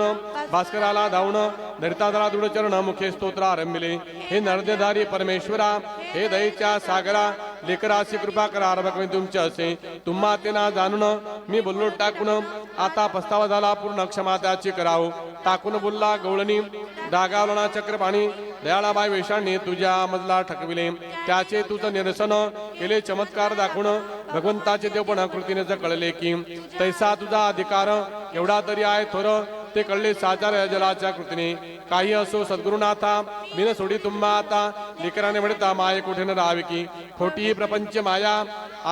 भास्कराला धावून धरितादरा दृढचरण मुखे स्तोत्र आरंभिले हे नरदेधारी परमेश्वरा हे दयेच्या सागरा लेकराशी कृपा करा आरंभ तुमचे असे तुम्हा ते ना जाणून मी बोललो टाकून आता पस्तावा झाला पूर्ण क्षमा त्याची कराव टाकून बोलला गवळणी डागावलना चक्रपाणी दयाळाबाई वेशांनी तुझ्या मजला ठकविले त्याचे तुझ निरसन केले चमत्कार दाखवून भगवंताचे देवपण कृतीने कळले की तैसा तुझा अधिकार एवढा तरी आहे थोर ते कळले साचार जलाच्या कृतीने काही असो सद्गुरुनाथा बिन सोडी तुम्हा आता लेकराने म्हणता माये कुठे न राहावी की खोटी प्रपंच माया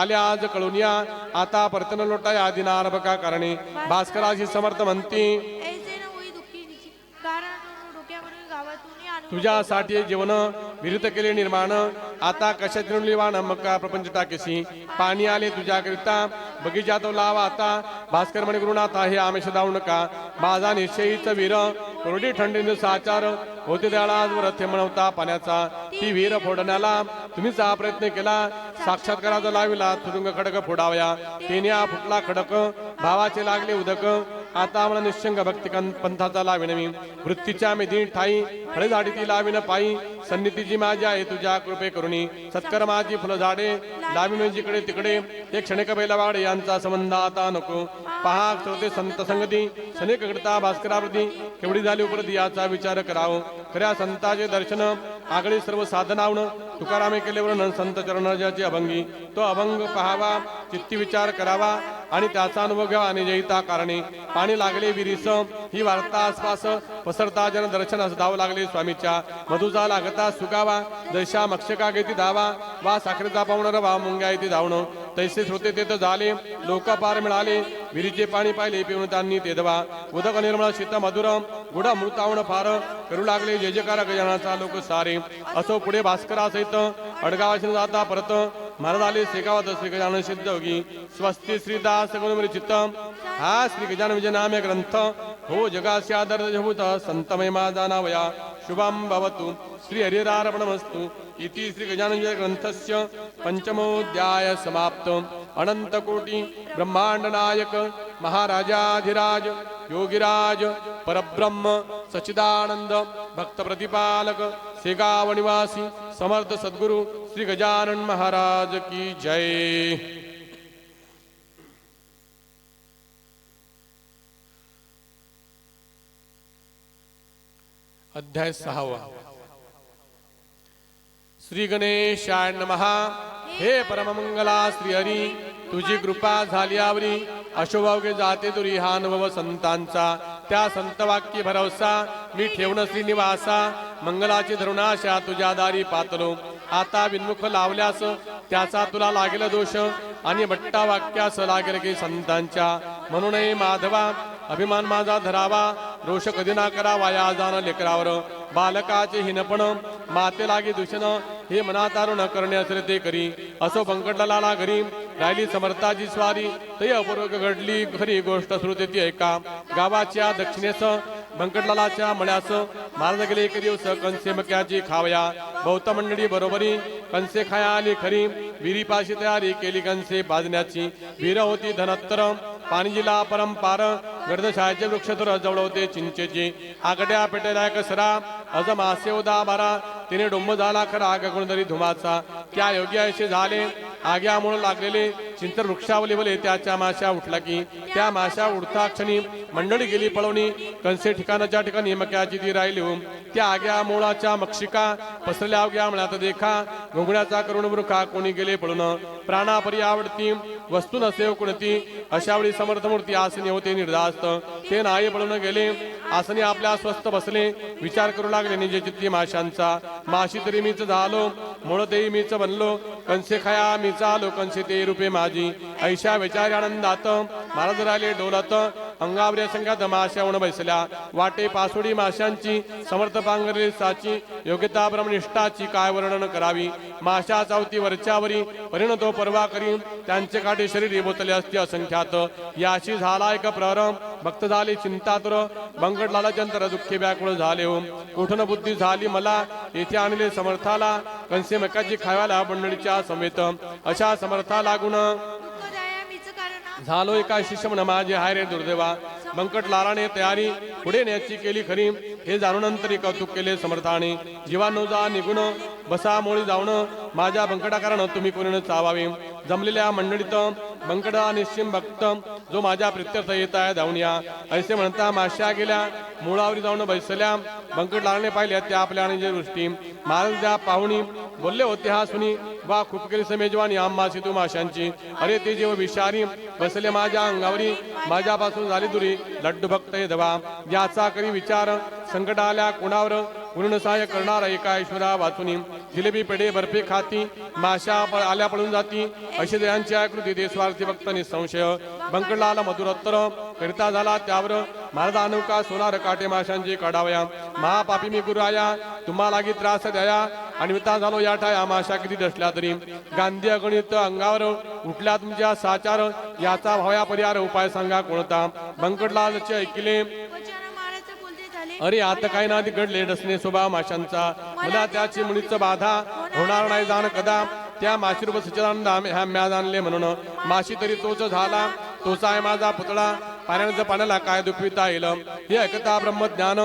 आल्या आज कळून या आता परतन लोटा आधी नारबका कारणे भास्कराची समर्थ म्हणती ऐसे न होई दुःखी निची कारण डोक्यावरील गावातून आणून तुझ्यासाठी जीवन विरुद्ध केले निर्माण आता कशात वाण मक्का प्रपंच टाकेसी पाणी आले तुझ्याकरिता बगीचात लावा आता भास्कर म्हणे गुरुनाथा हे आमेश धावू नका माझा निश्चयीच वीर कोरडी थंडीने साचार होते त्याला रथ म्हणवता पाण्याचा ती वीर फोडण्याला तुम्हीच हा प्रयत्न केला साक्षात्काराचा लाविला तुरुंग खडक फोडावया तेने फुटला खडक भावाचे लागले उदक आता मला निश्चंग भक्ती पंथाचा लाविन मी वृत्तीच्या मेधी ठाई फळे झाडी ती लाविन पायी सन्निधीची माझी आहे तुझ्या कृपे करुणी सत्कर्माची फुलं झाडे लाविन जिकडे तिकडे एक क्षणिक बैला वाडे यांचा संबंध आता नको पहा श्रोते संत संगती सनेक घडता भास्करावृती केवढी झाली उपरती याचा विचार कराव खऱ्या संताचे दर्शन आगळे सर्व साधनावण तुकारामे केले वर्णन संत चरणाचे अभंगी तो अभंग पहावा चित्ती विचार करावा आणि त्याचा अनुभव घ्यावा आणि जयिता कारणे पाणी लागले विरीस ही वार्ता आसपास पसरता जन दर्शनास धाव लागले स्वामीच्या मधुचा लागता सुगावा जैशा मक्षका घेती धावा वा साखरेचा पाहुणार वा मुंग्या येते धावणं तैसे होते ते तर झाले लोक पार मिळाले विरीचे पाणी पाहिले पिऊन त्यांनी ते दवा उदक निर्मळ शीत मधुर गुड मृतावण फार करू लागले जय जयकार गजाननाचा लोक सारे असो पुढे भास्करासहित अडगावाशी जाता परत महाराज आले शेगावात श्री गजानन सिद्ध होगी स्वस्ती श्रीदास गुणमरी चित्त हा श्री गजानन विजय नामे ग्रंथ हो जगास्य आदर जभूत संतमय माझा नावया शुभम भवतु श्री हरिरार्पणमस्तु इति श्री गजानन ग्रंथस्य पंचमोऽध्याय समाप्त अनंत कोटी ब्रह्मांड नायक महाराजाधिराज योगिराज परब्रह्म सच्चिदानंद भक्त प्रतिपालक शेगाव निवासी समर्थ सद्गुरु श्री गजानन महाराज की जय। अध्याय 6 श्री गणेशाय नमः। हे परममंगला श्री हरी तुझी कृपा झाल्यावरी अशोभावगे जाते तुरी हा अनुभव संतांचा त्या संत वाक्य भरवसा मी ठेवण श्रीनिवासा मंगलाची धरुणाशा तुझ्या दारी पातलो आता विन्मुख लावल्यास त्याचा तुला लागेल दोष आणि बट्टा वाक्यास लागेल की संतांच्या म्हणून माधवा अभिमान माझा धरावा रोष कधी ना करावा या जाण लेकरावर बालकाचे हिनपण माते लागे दूषण हे मनातारुण करण्यास ते करी असो पंकटलाला घरी राहिली समर्थाची स्वारी तै अपूर्वक घडली खरी गोष्ट श्रुतेची ऐका गावाच्या दक्षिणेस बंकटलालाच्या मळ्यास महाराज गेले एक दिवस कंसे मक्याची खावया बहुत मंडळी बरोबरी कंसे खाया आली खरी विहिरीपाशी तयारी केली कंसे पाजण्याची विहीर होती धनत्तर पाणी जिला परंपार गर्दशाळेचे वृक्ष तर जवळ होते चिंचेची आगड्या पेटेला कसरा अज मासे उदा बारा तिने डोंब झाला खरा गगनदरी धुमाचा त्या योग्याशी झाले आग्यामुळे लागलेले चिंतर वृक्षावली बोले त्याच्या माशा उठला की त्या माशा उडता क्षणी मंडळी गेली पळवणी कंसे ठिकाणाच्या ठिकाणी मक्याची ती राहिली त्या आग्या मुळाच्या मक्षिका पसरल्या अवघ्या मळ्यात देखा घोंगड्याचा करुण वृखा कोणी गेले पळून प्राणापरी आवडती वस्तू नसे कोणती अशावेळी समर्थ मूर्ती आसनी होते निर्धास्त ते नाही पळून गेले आसनी आपल्या स्वस्थ बसले विचार करू लागले निजे चित्ती माशांचा माशी तरी मीच झालो मुळ तेही मीच बनलो कंसे खाया मीच आलो कंसे ते रूपे माझी ऐशा विचारी आनंदात महाराज राहिले डोलत अंगावरी संख्यात माश्या उण बैसल्या वाटे पासोडी माशांची समर्थ पांघरली साची योग्यता ब्रह्मनिष्ठाची काय वर्णन करावी माशा चावती वरच्यावरी परिणतो परवा करी त्यांचे काटे शरीरी बोतले असते असंख्यात याशी झाला एक प्ररम भक्त झाली चिंतातुर बंकट लालाचंतर दुःखी व्याकुळ झाले हो कुठून बुद्धी झाली मला येथे आणले समर्थाला कंसे मकाची खाव्याला मंडळीच्या समेत अशा समर्था लागून दुःखदाया मीच कारण झालो एका शिष्य म्हण माझे हाय रे दुर्दैवा बंकट लालाने तयारी पुढे न्यायची केली खरी हे जाणून नंतरी कौतुक केले समर्थाने जीवानो जा निघून बसा मोळी जाऊन माझ्या बंकटा कारण तुम्ही कोणी चावावे जमलेल्या मंडळीत बंकडा निश्चिम भक्त जो माझ्या प्रित्यर्थ येत आहे धावून या असे म्हणता माश्या गेल्या मुळावरी जाऊन बैसल्या बंकट लालने पाहिल्या त्या आपल्या आणि जे दृष्टी महाराज त्या पाहुणी बोलले होते हा सुनी वा खूप केली समेजवानी आम्हा सितू माशांची अरे ते जेव्हा विषारी बसले माझ्या अंगावरी माझ्यापासून झाली दुरी लड्डू भक्त हे धवा याचा करी विचार संकट आल्या कोणावर पूर्ण सहाय्य करणार एका ईश्वरा वाचुनी जिलेबी पेढे बर्फी खाती माशा आल्या पळून जाती अशी दयांची आकृती ते स्वार्थी भक्त निसंशय बंकडलाला मधुरोत्तर करिता झाला त्यावर महाराज अनुका सोनार काटे माशांची काढावया महापापी मी गुरुराया तुम्हाला लागी त्रास द्याया आणि विता झालो या ठाया माशा किती दसल्या तरी गांधी अगणित अंगावर उठल्या तुमच्या साचार याचा भया परिहार उपाय सांगा कोणता बंकडलालचे ऐकिले वचन महाराज बोलते झाले अरे आता काय ना घडले डसणे स्वभाव माशांचा मला त्याची मुळीच बाधा होणार नाही जाण कदा त्या माशीरूप सच्चिदानंद ह्या म्याज आणले म्हणून माशी तरी तोच झाला तोच आहे माझा पुतळा पाण्याचं पाण्याला काय दुखविता येईल हे ऐकता ब्रह्मज्ञान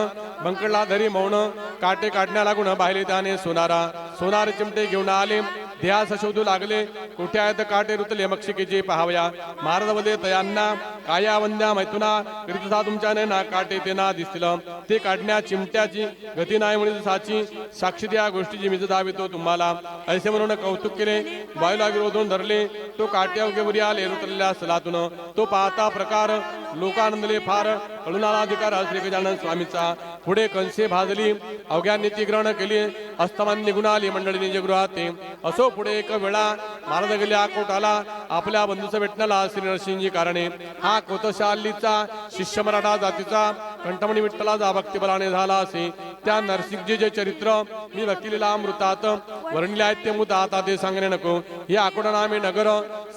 बंकडला धरी मौन काटे काढण्या लागून बाहिले त्याने सोनार चिमटे घेऊन आले ध्यास शोधू लागले कुठे आहेत काटे रुतले मक्षिकेचे पाहावया महाराज बोले तयांना काया वंद्या मैथुना करीतसा तुमच्या नैना काटे ते ना दिसतील ते काढण्या चिमट्याची गती नाही म्हणून साची साक्षी त्या गोष्टीची मीच दावितो तुम्हाला असे म्हणून कौतुक केले वायूला विरोधून धरले तो काट्या उगे आले रुतलेल्या स्थलातून तो पाहता प्रकार लोकानंदले फार कळुनाला अधिकार श्री गजानन स्वामीचा पुढे कंसे भाजली अवघ्या नीती ग्रहण केली अस्तमान निघून आली मंडळी निजगृहात असो पुढे एक वेळा महाराज गेल्या कोटाला आपल्या बंधूचा भेटण्याला श्री नरसिंहजी कारणे हा कोतशालीचा शिष्य मराठा जातीचा कंठमणी विठ्ठलाचा भक्तिबलाने झाला असे त्या नरसिंहजीचे चरित्र मी वकिलीला अमृतात वर्णिले आहेत ते मुत आता ते सांगणे नको हे आकोटा नामे नगर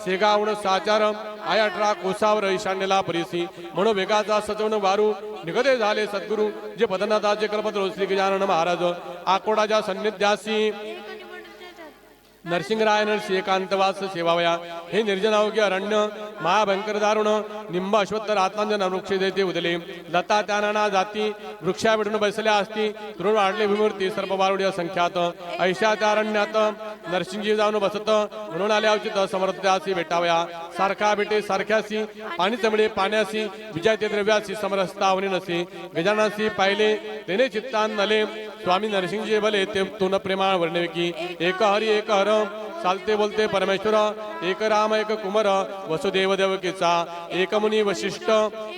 सेगावण साचार आय 18 कोसावर ईशान्येला परिसी म्हणून वेगाचा सजवण वारू निगदे झाले सद्गुरु जे पदनाथाचे कल्पतरू श्री गजानन महाराज आकोडाच्या सन्निध्यासी नरसिंहराय नरसी एकांतवास सेवावया हे निर्जनावघे अरण्य महाभयंकर दारुण निंब अश्वत्थ आत्मांजन वृक्ष देते उदले लता त्याना जाती वृक्षा भेटून बसल्या असती तरुण वाढले विमूर्ती सर्प बारुड्या संख्यात ऐशा त्या अरण्यात नरसिंहजी जाऊन बसत म्हणून आले अवचित समर्थासी भेटावया सारखा भेटे सारख्यासी पाणी चमडे पाण्यासी विजय ते द्रव्यासी समरसता अवनी नसे गजानासी पाहिले तेने चित्तान नले स्वामी नरसिंहजी भले ते तुन प्रेमाळ वर्णविकी एक हरी एक हर चालते बोलते परमेश्वर एक राम एक कुमार वसुदेव देवकीचा एक मुनी वशिष्ठ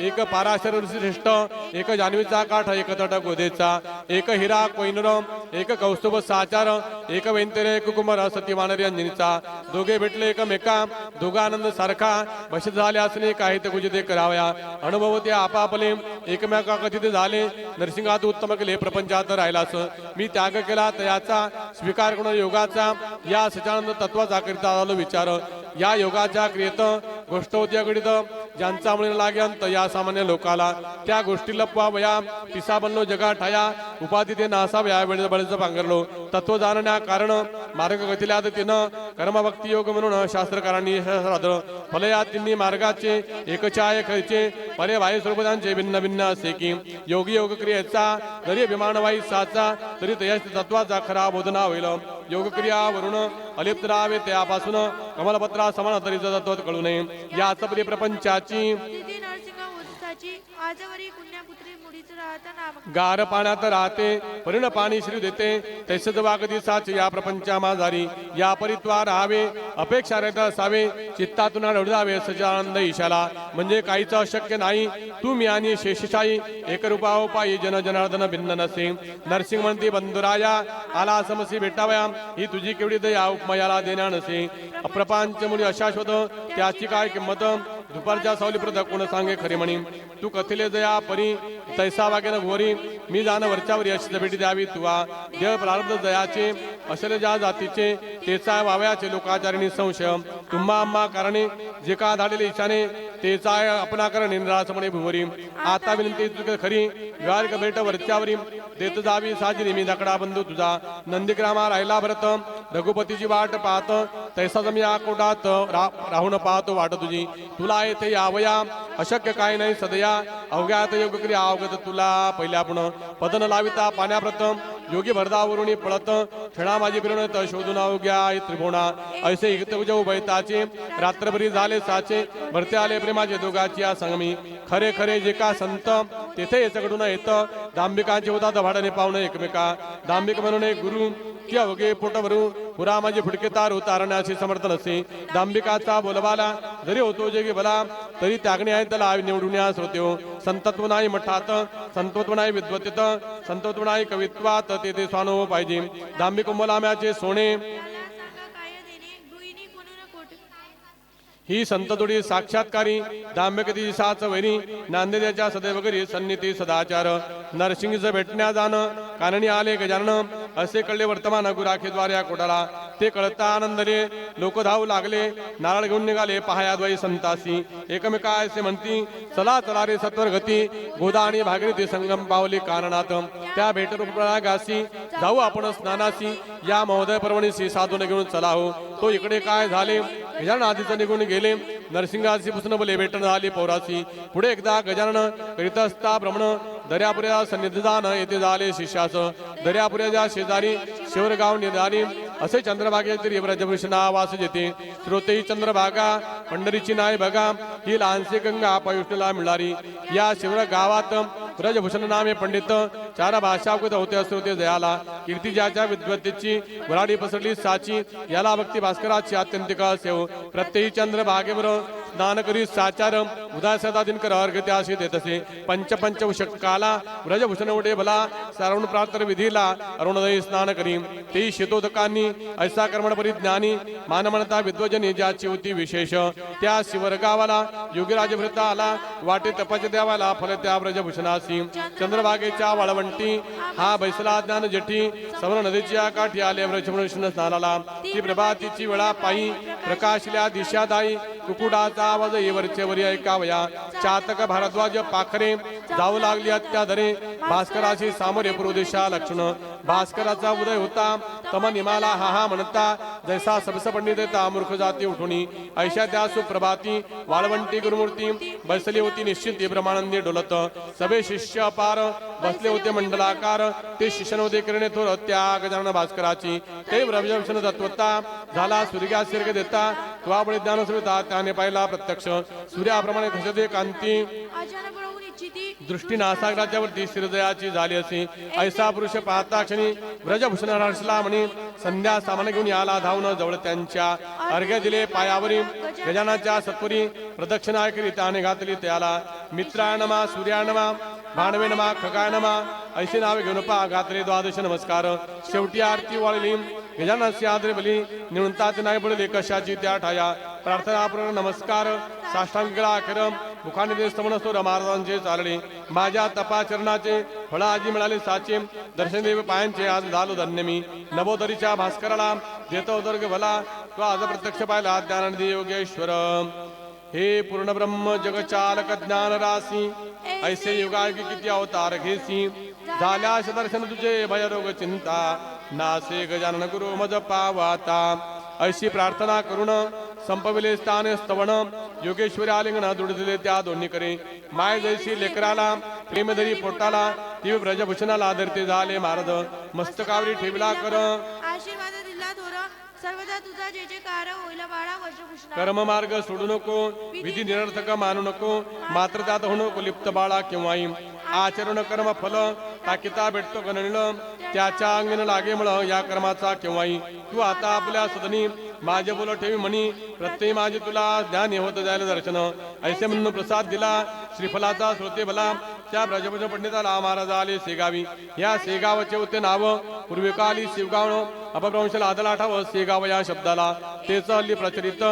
एक पाराशर श्रेष्ठ एक जान्हवीचा काठ एक तट गोदेचा एक हिरा कोइनर एक कौस्तुभ साचार एक वेंतेरे एक कुमार सती वानरी अंजनीचा दोघे भेटले एकमेका दोघा आनंद सारखा वशित झाले असणे काही ते कुजिते करावया अनुभव ते आपापले एकमेका कथित झाले नरसिंहात उत्तम केले प्रपंचात राहिलास मी त्याग केला तयाचा स्वीकार करून योगाचा या सच्चिदानंद तत्वाचा करिता आलो विचार या योगाच्या क्रियेत गोष्ट होती अगणित ज्यांचा मुळे लाग्यांत या सामान्य लोकाला त्या गोष्टी लपवावया पिसा बनलो जगा ठाया उपाधी ते नासाव्या वेळ बळच पांघरलो तत्व जाणण्या कारण मार्ग गतीला तिनं कर्मभक्ती योग म्हणून शास्त्रकारांनी फल या तिन्ही मार्गाचे एकच्या एक खयचे परे वायू स्वरूपांचे भिन्न भिन्न असे की योगी योग क्रियेचा जरी अभिमानवाई साचा तरी तयाच तत्वाचा खरा बोधना होईल योगक्रियावरून अलिप्त राहावे त्यापासून कमलपत्रा समान तरीचं तत्व कळू नये या सपरी प्रपंचाची तिथे नरसिंह वंशाची आजवरी पुण्यपुत्री मुडीच राहता नाम गार पाण्यात राहते परिण पाणी श्री देते तैसच वागदी साच या प्रपंचा माझारी या परित्वा राहावे अपेक्षा रहित असावे चित्तातून ढवळावे सच्चिदानंद ईशाला म्हणजे काहीच अशक्य नाही तू मी आणि शेषशाही एकरूपापायी जन जनार्दन भिन्न नसे नरसिंह म्हणती बंधुराया आला समसी भेटावया ही तुझी केवढी दया उपमयाला देण्या नसे अप्रपांच मुली अशाश्वत त्याची काय किंमत दुपारच्या सावली प्रदा कोण सांगे खरे म्हणी तू कथिले जया परी तैसा वागेन घोरी मी जाण वरच्यावरी अशी भेटी द्यावी तुवा देव प्रारब्ध जयाचे अशले ज्या जातीचे तेचा वावयाचे लोकाचारिणी संशय तुम्हा आम्हा कारणे जे का धाडलेले इच्छाने तेचा आपणा करणे निरासपणे भुवरी आता विनंती तुझ खरी गारिक भेट वरच्यावरी देत जावी साजी मी दकडा बंधू तुझा नंदीग्रामा राहिला भरत रघुपतीची वाट पाहत तैसा जमी आकोटात राहून पाहतो वाट तुझी तुला येथे यावया अशक्य काय नाही सदया अवघ्यात योग क्रिया अवगत तुला पहिल्या पुण पदन लाविता पाण्याप्रत योगी भरदावरुणी पळत क्षणा माझी प्रेरणत शोधून अवघ्या त्रिभुवना ऐसे हित उजव बैताचे रात्रभरी झाले साचे भरते आले प्रेमाचे दोघाची या संगमी खरे खरे जे का संत तेथे याच्याकडून येतं दांभिकांचे होतात भाडणे पाहुणे एकमेका दांभिक म्हणून एक गुरु की अवघे पोटभरू पुरा माझी फुटके तार उतारण्याचे समर्थन असे दांभिकाचा बोलबाला जरी होतो जे भला तरी त्यागणे आहे त्याला निवडून श्रोत्यो संतत्व नाही मठात संतत्व नाही विद्वतेत संतत्व नाही कवित्वात ते स्वानुभव पाहिजे दांभिक मोलाम्याचे सोने ही संततोडी साक्षात्कारी दाम्यकती साच वैरी नांदेड्याच्या सदैव घरी सन्निधी सदाचार नरसिंगीचं भेटण्या जाणं काननी आले गजानन असे कळले वर्तमान गुराखीद्वारे कोटाला ते कळता आनंदले लोक धावू लागले नारळ घेऊन निघाले पहाया द्वै संतासी एकमेका असे म्हणती चला चला रे सत्वर गती गोदा आणि भागीरथी संगम पावली कारणात त्या भेटरूपगासी जाऊ आपण स्नानासी या महोदय पर्वणीशी साधून घेऊन चला हो तो इकडे काय झाले गजानन आधीच निघून गेले नरसिंगासी पुसन बोले भेटण झाली पौरासी पुढे एकदा गजानन करीत असता भ्रमण दर्यापुऱ्या सन्निधान येथे झाले शिष्यास दर्यापुऱ्याच्या शेजारी शिवरगाव निधारी असे चंद्रभागेतील ब्रजभूषणा वास जेते श्रोतेही चंद्रभागा पंढरीची नाय बघा ही लहानशी गंगा पयुष्णला मिळाली या शिवर गावात ब्रजभूषण नामे पंडित चार भाषा होते श्रोते जयाला कीर्ती ज्याच्या विद्वत्तेची वराडी पसरली साची याला भक्ती भास्कराची अत्यंतिक सेव प्रत्येक चंद्रभागेवर स्नान करी साचार उदय सदा दिनकर अर्घ त्याशी देत असे पंच उषकाला ब्रजभूषण उडे भला सारवण प्रार्थना विधीला अरुणोदय स्नान करी ते शेतोदकांनी ऐसा कर्मण परिज्ञानी मानमनता विद्वजनी ज्याची होती विशेष त्या शिवरगावाला योगीराज भृता आला वाटे तपाचे द्यावाला फल त्या ब्रजभूषणासी चंद्रभागेच्या वाळवंटी हा बैसला ज्ञान जठी सवर्ण नदीच्या काठी आले ब्रजभूषण स्नानाला ती प्रभातीची वेळा पायी प्रकाशल्या दिशादायी कुकुडाचा आवाज येवरचे वरी ऐकावया चातक भारद्वाज पाखरे जाऊ लागली अत्याधरे भास्कराशी सामोरे पूर्वदिशा लक्षण भास्कराचा उदय होता तम निमाला हा म्हणता जैसा सबस पंडित मूर्ख जाती उठुनी ऐशा त्या सुप्रभाती वाळवंटी गुरुमूर्ती बसली होती निश्चित ब्रह्मानंदी डोलत सभे शिष्य अपार बसले होते मंडलाकार ते शिष्यन होते करणे थोर त्या गजानन भास्कराची ते ब्रह्मदर्शन तत्वता झाला सूर्या शिर्ग देता त्वाबळे ज्ञान सविता त्याने पाहिला प्रत्यक्ष सूर्याप्रमाणे खसते कांती दृष्टी नासागराच्या वरती शिरदयाची झाली असे ऐसा पुरुष पाहता क्षणी ब्रजभूषण हर्षला म्हणे संध्या सामान घेऊन याला धावून जवळ त्यांच्या अर्घ्य दिले पायावरी गजानाच्या सत्वरी प्रदक्षिणा करी त्याने घातली त्याला मित्रायनमा सूर्यानमा भांडवेनमा खगायनमा ऐशी नावे घेऊन पा घातले द्वादश नमस्कार शेवटी आरती वाळली गजाननाची आदरे बली निवृत्तात नाही पडले कशाची त्या ठाया प्रार्थना पूर्ण नमस्कार साष्टांगला अखेर मुखाने ते स्तवनस्तोर महाराजांचे चालले माझ्या तपाचरणाचे फळ आजी मिळाले साचे दर्शन देव पायांचे आज झालो धन्य मी नवोदरीच्या भास्कराला देतो दर्ग भला तो आज प्रत्यक्ष पाहिला ज्ञाननिधी योगेश्वर हे पूर्ण ब्रह्म जगचालक ज्ञान रासी ऐसे युगागी किती अवतार घेसी झाल्यास दर्शन तुझे भयरोग चिंता नासे गजानन गुरु मज पावाता ऐशी प्रार्थना करून संपविले स्थान स्तवन योगेश्वरी आलिंगण दुडदिले त्या दोन्ही करे माय जैसी लेकराला प्रेमधरी पोटाला ती ब्रजभूषणाला आदरते झाले महाराज मस्तकावरी ठेवला कर आशीर्वाद दिला थोर सर्वदा तुझा जे जे कार्य होईल बाळा वर्षभूषण कर्म मार्ग सोडू नको विधी निरर्थक मानू नको मात्र त्यात होऊ नको लिप्त बाळा केव्हाही आचरण कर्म फल ताकिता भेटतो गणिल त्याच्या अंगण लागे मळ या कर्माचा केव्हाही तू आता आपल्या सदनी माझे बोल ठेवी म्हणी प्रत्येक माझे तुला ज्ञान होत जायला दर्शन ऐसे म्हणून प्रसाद दिला श्रीफलाचा श्रोते भला त्या ब्रजभूषण पंडिताला महाराज आले सेगावी या सेगावचे होते नाव पूर्वीकाली शिवगाव अपभ्रंशाला आदल आठावं सेगाव या शब्दाला तेच हल्ली प्रचलित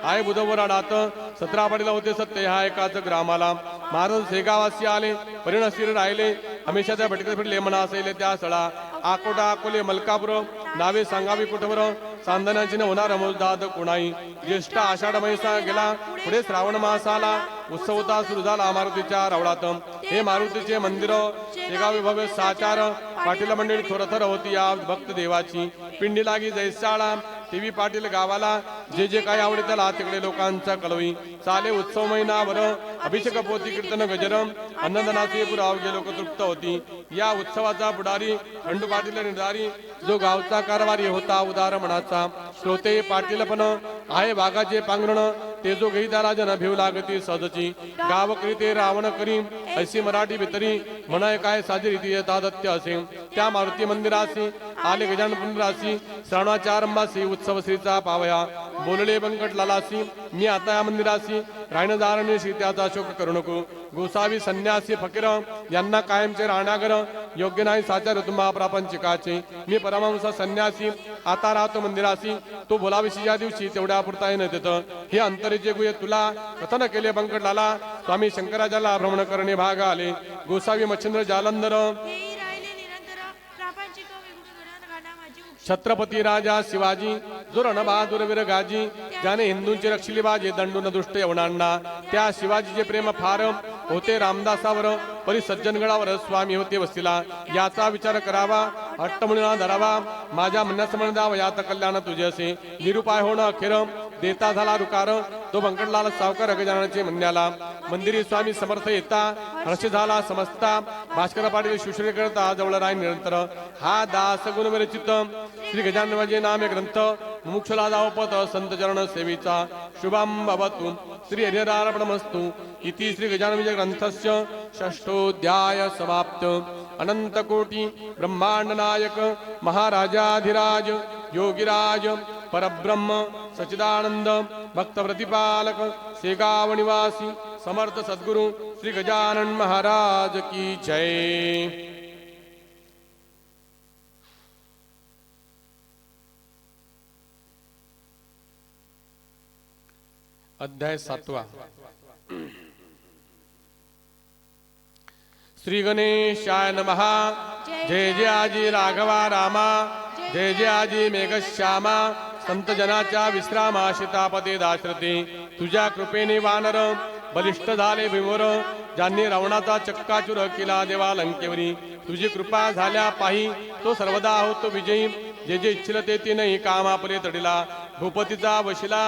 आहे बुधवराडात 17 पाटीला होते सत्य ह्या एकाच ग्रामाला. महाराज शेगावासी आले परिणस्थिर राहिले हमेशा त्या भटकत फिरले म्हणा असेल त्या सळा. आकोटा अकोले मलकापूर नावे सांगावी कुठवर चांदण्याची होणार मोजदाद कोणाई. ज्येष्ठ आषाढ महिसा गेला पुढे श्रावण मास आला उत्सवता सुरू झाला मारुतीच्या रावळात. हे मारुतीचे मंदिर शेगावी भव्य साचार पाटील मंडळी थोरथर होती या भक्त देवाची. पिंडी लागी जैसाळा टीव्ही पाटील गावाला जे जे काही आवडे त्याला तिकडे लोकांचा कळवी. चाले उत्सव महिनाभर अभिषेक पोती कीर्तन गजरम अन्नदानाचे पुरावगे लोक तृप्त होती. या उत्सवाचा पुढारी खंडू पाटील निर्धारी जो गावचा कारभारी होता उदार मनाचा. श्रोते पाटील पण आहे बागाचे पांघरण ते जो घेईदा राजन भिव लागती सहजची. गाव करी ते रावण करी ऐशी मराठी भितरी म्हणाय काय साधी रीती येतादत्य असे. त्या मारुती मंदिरासी आले गजानन पुंडरासी श्रावणाच्या आरंभासी उत्सव श्रीचा पावया. बोलले बंकट लालासी मी आता या मंदिरासी रायणदारणे सीत्याचा शोक करू नको. गोसावी संन्यासी फकीर यांना कायमचे राहण्यागर योग्य नाही साचार तुम्हा प्रापंचिकाचे. मी परमहंस संन्यासी आता राहतो मंदिरासी तो बोलाविषयी या दिवशी तेवढ्या पुरता येणं देतं. हे अंतरीचे गुहे तुला कथन केले बंकट लाला. स्वामी शंकराचार्याला भ्रमण करणे भाग आले. गोसावी मच्छिंद्र जालंधर तेही राहिले निरंतर प्रापंचिक विघ्न गाणा माझी उपशा. छत्रपती राजा शिवाजी जो रणबहादूर वीर गाजी ज्याने हिंदूंची रक्षिली बाजी दंडून दुष्ट यवनांना. त्या शिवाजीचे प्रेम फार होते रामदासावर परी सज्जनगडावर स्वामी होते वस्तीला. याचा विचार करावा हट्टमुळा धरावा माझ्या म्हणण्यास म्हण द्यावं यात कल्याण तुझे असे. निरुपाय होणं अखेर देता झाला रुकार तो बंकटलाल सावकार गजाननाचे म्हणण्याला. मंदिरी स्वामी समर्थ येता हर्ष झाला समजता. भास्कर पाटील शुश्री करता जवळ राय निरंतर. हा दास गुण विरचित श्री गजानन माझे नामे ग्रंथ मुमुक्षला दावपत संत चरण सेवीचा शुभम भवतु श्री हरिहरार्पणमस्तु. इति श्री गजानन विजय ग्रंथस्य षष्ठोध्याय समाप्त. अनंत कोटी ब्रह्मांड नायक महाराजाधिराज योगिराज परब्रह्म सच्चिदानंद भक्त प्रतिपालक शेगाव निवासी समर्थ सद्गुरु श्री गजानन महाराज की जय. अध्याय 7. श्री गणेशाय नमः. जय जय आजी राघवा रामा जय जय आजी मेघश्यामा. संत जनाच्या विश्रामा सीतापते दाशरथे तुझ्या कृपेने वानर बलिष्ठ झाले भीमवर. ज्यांनी रावणाचा चक्काचूर केला देवा लंकेवरी. तुझी कृपा झाल्या पाही तो सर्वदा होतो विजयी. जे जे इच्छिल ते ती नाही कामापले तडिला. भूपतीचा वशिला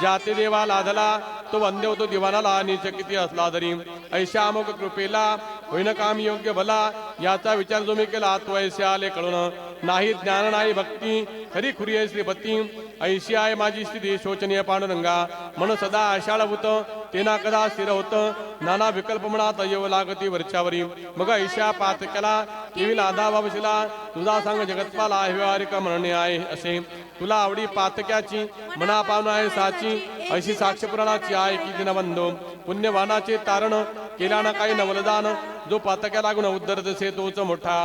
जाते देवा लाधला तो वंदे होतो दिवानाला नीच किती असला तरी. ऐशामुख कृपेला होईन काम योग्य भला. याचा विचार जो मी केला तो ऐसे आले कळून. नाही ज्ञान नाही भक्ती खरी खुरी आहे श्रीपती. ऐशी आहे माझी स्थिती शोचनीय पांडुरंगा. मन सदा आषाढ होत तेना कदा स्थिर होत. नाना विकल्प मनात येव लागती वरच्यावरी. मग ऐशा पातक्याला केवी लाधा वशिला. तुझा सांग जगतपाला व्यवहारिक म्हणणे आहे असे. तुला आवडी पातक्याची मना पावन आहे साची. ऐशी साक्ष पुराणाची आहे की दिनबंधू. पुण्यवानाचे तारण केला ना काही नवलदान. जो पातक्या लागून उद्धरतसे तोच मोठा.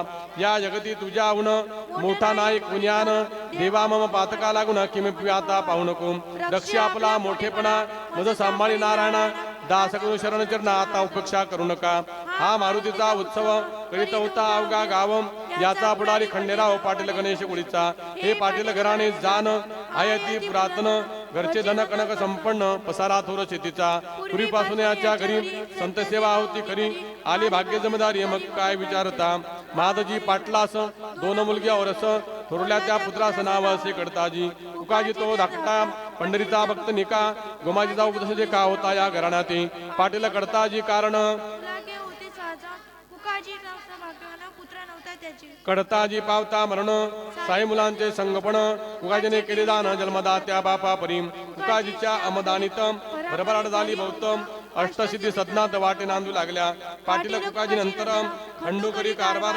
या जगती तुझ्याहून मोठा नाही पुण्यान. देवा मम पातका लागून किमी आता पाहू नको. दक्ष आपला मोठेपणा मज सांभाळी नारायणा. दासकरू शरण चरण आता उपेक्षा करू नका. हा मारुतीचा उत्सव करीत होता अवघा गाव. याचा पुढारी खंडेराव पाटील गणेश गुळीचा. हे पाटील घराणे जाण आयती पुरातन. घरचे धन कनक संपन्न पसारा थोर शेतीचा. पूर्वीपासून याच्या घरी संत सेवा होती खरी. आली भाग्य जमदारी मग काय विचारता. महादजी पाटलास 2 मुलगी औरस. थोरल्या त्या पुत्रास नाव असे कडताजी. उकाजी तो धाकटा पंढरीचा भक्त निका. गोमाजीचा उपदेश जे का होता या घराण्यात. पाटील कडताजी कारण लागे होते साजा. उकाजी नव्हता भाग्यवान पुत्र नव्हता त्याची. कडताजी पावता मरण साई मुलांचे संगपण. उकाजीने केले दान जन्मदात्या बापा परी. उकाजीच्या अमदानित भरभराट झाली बहुतम. अष्टसिद्धी सदनात वाटे नांदू लागल्या. पाटील उकाजी नंतर खंडू करी कारभार.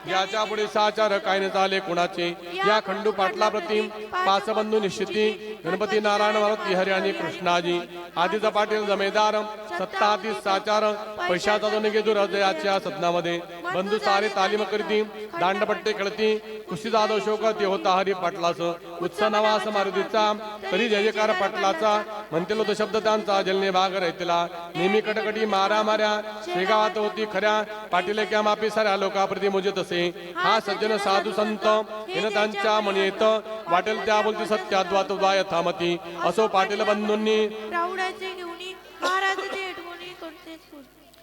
याच्या पुढे साचार काय न झाले कुणाचे. या खंडू पाटला प्रति 5 बंधू निश्चिती. गणपती नारायण मारुती हरी आणि कृष्णाजी. आधीचा पाटील जमेदार सत्ताती साचार. पैशाचा तो निघे दूर हृदयाच्या सदनामध्ये. बंधू सारे तालीम करती दांडपट्टे खेळती. कुस्ती जाधव शोक ते होता हरी पाटलास. उत्सव नवास मारुतीचा तरी जय जयकार पाटलाचा. म्हणतील तो शब्द त्यांचा जलने भाग राहतीला नेहमी कटकटी मारा माऱ्या शेगावात होती खऱ्या पाटील क्या मापी साऱ्या लोकाप्रती मोजत असे हा सज्जन साधू संत हिन त्यांच्या मनी येत वाटेल त्या बोलती सत्याद्वात यथामती असो पाटील बंधूंनी राहुडाचे घेऊनी महाराजाचे एटवणी करते सूर.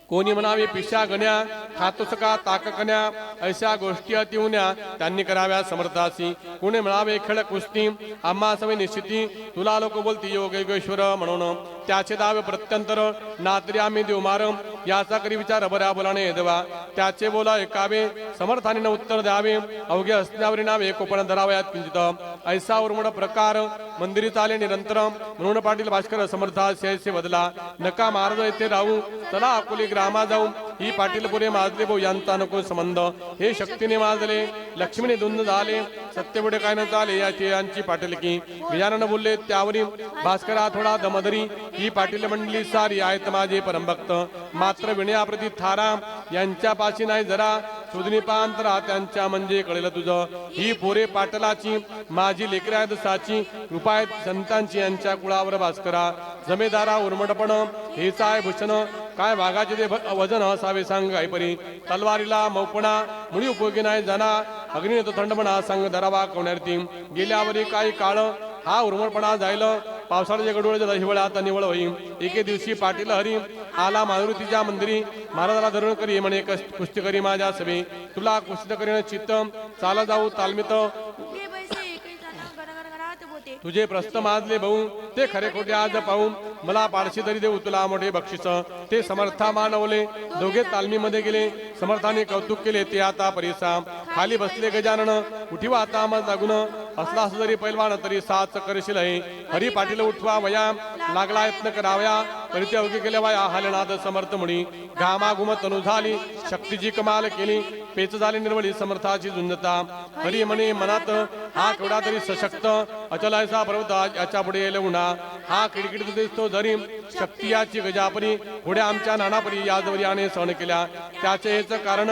कोणी म्हणावे पिशा गण्या खातोस का ताक कन्या अशा गोष्टी अतिवण्या त्यांनी कराव्या समर्थासी. कोणी म्हणावे खेळ कुस्ती आम्हा सवय निश्चिती तुला लोक बोलती योग योगेश्वर म्हणून त्याचे दावे प्रत्यंतर नातरी आम्ही देऊ मार याचा करी विचार बऱ्या बोलाने देवा त्याचे बोला ऐकावे समर्थाने उत्तर द्यावे अवघे असण्यावरी नावे कोपण धरावयात किंचित ऐसा उर्मड प्रकार मंदिरी चाले निरंतर म्हणून पाटील भास्कर समर्थासे बदला नका महाराज येथे राहू चला अकोली ग्रामा जाऊ ही पाटील पुरे माजले भाऊ यांचा नको संबंध हे शक्तीने माजले लक्ष्मीने धुंद झाले सत्य पुढे काय न चाले याची यांची पाटीलकी विजानन बोलले त्यावरी भास्करा थोडा दमदरी ही पाटील मंडळी सारी आहेत माझे परमभक्त मात्र विनयाप्रती थारा यांच्या पाशी नाही जरा शोधनी पांतरा त्यांच्या म्हणजे कळेल तुझं ही पोरे पाटलाची माझी लेकरायत साची कृपा संतांची यांच्या कुळावर भास्करा जमेदारा उर्मटपण हेच आहे भूषण काय वाघाचे ते वजन असावे सांग ऐपरी तलवारीला मौपणा मुळी उपयोगी नाही जाना अग्नी तो थंडपणा सांग धरावा कोण्यार्थी गेल्यावरी काही काळ हा उर्मटपणा जाईल पावसाळ्याच्या गडोळ्याच्या हिवाळ्यात निवळ होईल एके दिवशी पाटील हरी आला मारुतीच्या मंदिरी महाराजाला धरून करी म्हणे कुस्ती करी माझ्या सभे तुला कुस्ती करीन चित्त चाला जाऊ तालमीत हे पैसे एकही जाणं गणगणगणात होते. तुझे प्रस्त माजले भाऊ ते खरे खोटे आज पाहून मला पारशी तरी देऊ तुला मोठे बक्षीस ते समर्था मानवले दोघे तालमीमध्ये गेले समर्थाने कौतुक केले ते आता परिसा खाली बसले गजानन उठीवा आता मग लागून असला जरी पैलवान तरी साच करशील आहे हरी पाटील उठवा वया लागला यत्न करावया परित्या अवघे केल्या वाया हालनाद समर्थ मुनी घामा घुम तनु झाली शक्तीची कमाल केली पेच झाली निर्मळी समर्थाची झुंजता हरी म्हणे मनात हा केवढा तरी सशक्त अचल ऐसा पर्वत याच्या पुढे येईल उन्हा हा किडकिडीत दिसतो धरी शक्ती याची गजापरी पुढे आमच्या नानापरी याजवरी सहन केल्या त्याचे हेच कारण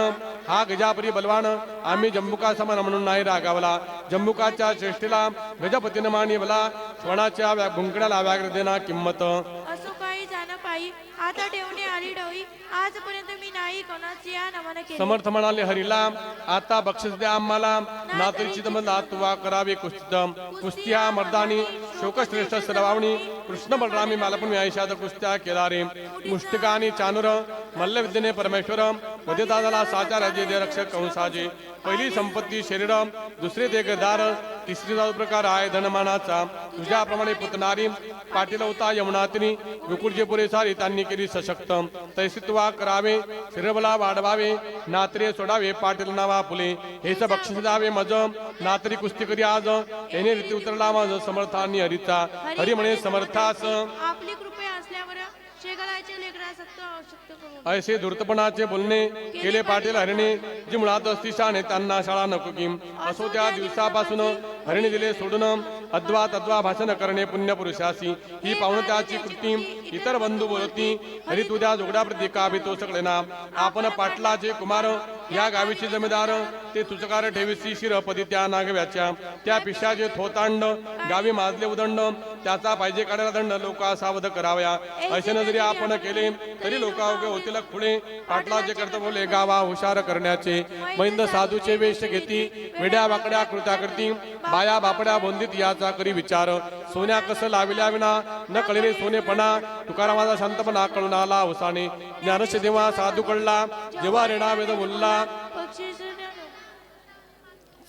हा गजापरी बलवान आम्ही जम्बुका समान म्हणून नाही रागावला जम्बुकाच्या श्रेष्ठीला गजपतीनं मानिवला स्वणाच्या गुंकड्याला व्याघ्र देना किंमत असो काही जाणं पायी आता ठेवणे आली डवई आजपर्यंत मी नाही कोणाची या नमन केली. समर्थ म्हणाले हरीला आता बक्षीस द्या आम्हाला नातरीची दमला तुवा करावे कुस्तीत कुस्त्या मर्दानी शोकश्रेष्ठ सरवावणी कृष्ण बलरामी मला पण आयुष्यात कुस्त्या केला रे मुष्टिकानी चानुर मल्लविद्येने परमेश्वर मध्ये दादाला साचा राजे दे रक्षक कंसाचे पहिली संपत्ती शरीर दुसरे ते गदार तिसरी प्रकार आहे धनमानाचा तुझ्याप्रमाणे पुतणारी पाटील होता यमुनातिनी विकुळचे पुरे सारी त्यांनी केली सशक्त तैसित्वा करावे शरीरबला वाढवावे नात्रे सोडावे पाटील नावा फुले हेच बक्षीस द्यावे मज नातरी कुस्ती करी आज याने रीती उतरला माझ समर्थांनी हरीचा हरी म्हणे समर्थास आपली कृपा असल्यावर शेगलाचे लेकरासक्त आवश्यक करू. ऐसे धूर्तपणाचे बोलणे केले पाटील हरिणे जी मुळात असती शाने त्यांना शाळा नको की असो त्या दिवसापासून हरिणी दिले सोडून अद्वा तद्वा भाषण करणे पुण्य पुरुषासी ही पाहुण त्याची कृती इतर बंधू बोलती हरी तुझ्या जोगड्या प्रती का भीतो सकळे ना आपण पाटलाचे कुमार या गावीचे जमीदार ते तुचकार ठेवीसी शिरपदी त्या नागव्याच्या त्या पिशाचे थोतांड गावी माजले उदंड त्याचा पाहिजे काढायला दंड लोका सावध कराव्या असे जरी आपण केले तरी लोकावगे होतील पुढे पाटलाचे कर्तव्य गावा हुशार करण्याचे मैंद साधूचे वेश घेती वेड्या वाकड्या कृत्या करती बाया बापड्या बोंदीत याचा करी विचार सोन्या कसं लाविल्या विना न कळले सोनेपणा तुकारामाचा शांतपणा कळून आला उसाने ज्ञानश देवा साधू कळला जेव्हा रेणा वेद बोलला बक्षीस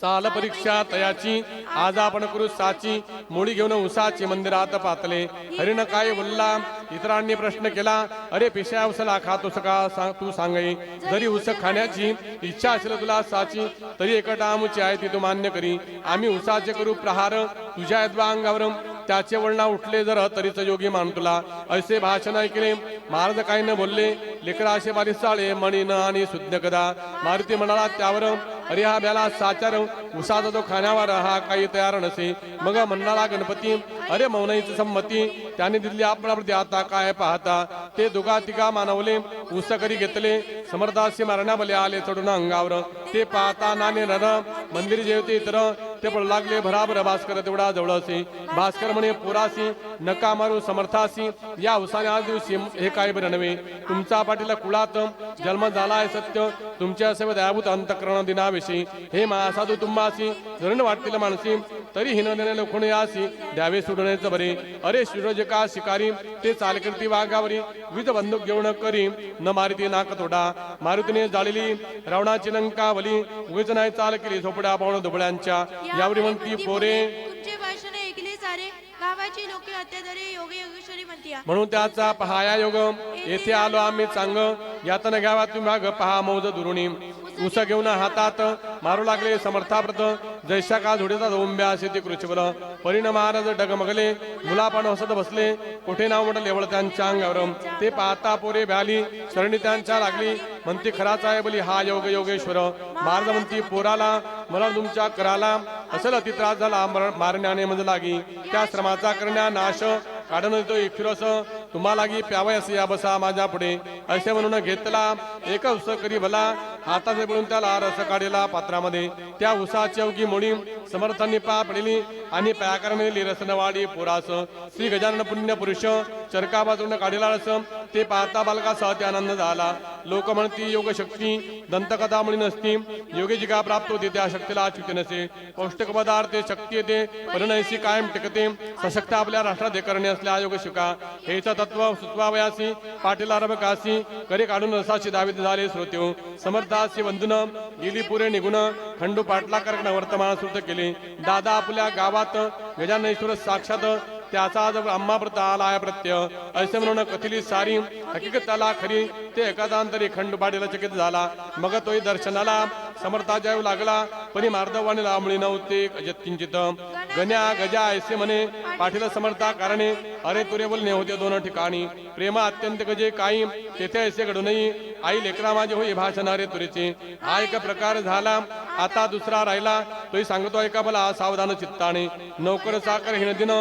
चाल परीक्षा तयाची आज आपण करू साची मोडी घेऊन उसाची मंदिरात पातले हरिण काय बोलला इतरांनी प्रश्न केला अरे पिशा उसला खातोस का तू सांगे जरी उस खाण्याची इच्छा असेल तुला साची तरी एकटा आमुची आहे ती तू मान्य करी आम्ही उसाचे करू प्रहार तुझ्या अंगावर त्याचे वळणा उठले जर तरीच योगी मान तुला असे भाषण ऐकले महाराज काही न बोलले लेकरा असे बारी साळे मणीन आणि सुज्ञ कदा मारुती म्हणाला त्यावर अरे हा ब्याला साचार उसाचा तो खाण्यावर हा काही तयार नसे मग म्हणणारा गणपती अरे मौनाईची संमती त्याने दिली आपणाप्रती आता काय पाहता ते दुगा तिघा मानवले उस करी घेतले समर्थाशी मारण्या बले आले चढून अंगावर ते पाहता नाने नर मंदिर जेवते इतर ते पडू लागले भराभर भास्कर तेवढा जवळ असे भास्कर म्हणे पोरासी नका मारू समर्थासी या उसाने आज दिवशी हे काय बरं नव्हे तुमचा पाठीला कुळात जन्म झाला आहे सत्य तुमच्या सेवा दयाभूत अंतकरण दिनाविषयी हे महासाधू तुम्हासी धरण वाटतील माणसी तरी हिन देणे लोखणे यासी द्यावे सोडण्याचं बरे अरे सूरज का शिकारी ते चाल करती वाघावरी वीज बंदूक घेऊन करी न मारिती नाक तोडा मारुतीने जाळलेली रावणाची लंकावली उगीच नाही चाल केली झोपड्या पावण दुबळ्यांच्या यावरी म्हणती पोरे तुमचे भाषण ऐकले सारे गावाची लोके अत्यादरे योगी योगेश्वरी म्हणती म्हणून त्याचा पहाया योग येथे आलो आम्ही चांग यातन घ्यावा तुम्ही माग पहा मौज दुरुणी उस घेऊन हातात मारू लागले समर्थाप्रत जैशा का धुडीचा उंब्या शेती कृषीवर परिणाम महाराज डगमगले मुलापण हसत बसले कुठे नाव म्हटलं लेवळ त्यांच्या अंगावर ते पाहता पोरे भ्याली शरणी त्यांच्या लागली म्हणती खराच आहे बोली हा योग योगेश्वर महाराज म्हणती पोराला मला तुमच्या कराला असल अति त्रास झाला मारण्याने मज लागी त्या श्रमाचा करण्या नाश काढून येतो इखिरस तुम्हाला लागी प्यावयास या बसा माझ्या पुढे असे म्हणून घेतला एक उस करी भला हाताचे पडून त्याला रस काढेला पात्रामध्ये त्या उसाची अवघी मोडी समर्थांनी पा पडली आणि पयाकरणे रसनवाडी पोरास श्री गजानन पुण्य पुरुष चरका बाजून काढेला रस ते पाहता बालकासह ते आनंद झाला लोक म्हणती योग शक्ती दंतकथा म्हणी नसती योगी जी का प्राप्त होते त्या शक्तीला च्युती नसे पौष्टिक पदार्थ शक्ती येते परिणयसी कायम टिकते सशक्त आपल्या राष्ट्रात करणे असल्या योग शिका हेच तत्व सुचवावयासी पाटीला रबकासी करी काढून रसाची दावीत झाले श्रोत्यो समर्थासी वंदन गेली पुरे निघून खंडू पाटला करकण वर्तमान सुरत केले दादा आपल्या गावात गजाननेश्वर साक्षात त्याचा आज अम्माप्रत आलाय प्रत्यय असे म्हणून कथिली सारी हकीकताला खरी ते एकादांतरी खंडोबाडीला चकित झाला मग तोही दर्शनाला समर्थाच्या येऊ लागला परी मार्दवाने लांबळी नव्हते किंचित गण्या गजा ऐसे म्हणे पाठीला समर्था कारणे अरे तुरे बोलणे होते दोन ठिकाणी प्रेमा अत्यंत गजे काही तेथे ऐसे घडूनही आई लेकरा माझे होई भाषण अरे तुरेचे हा एक प्रकार झाला आता दुसरा राहिला तोही सांगतो ऐका मला सावधान चित्ताने नौकर साकर हिन दिन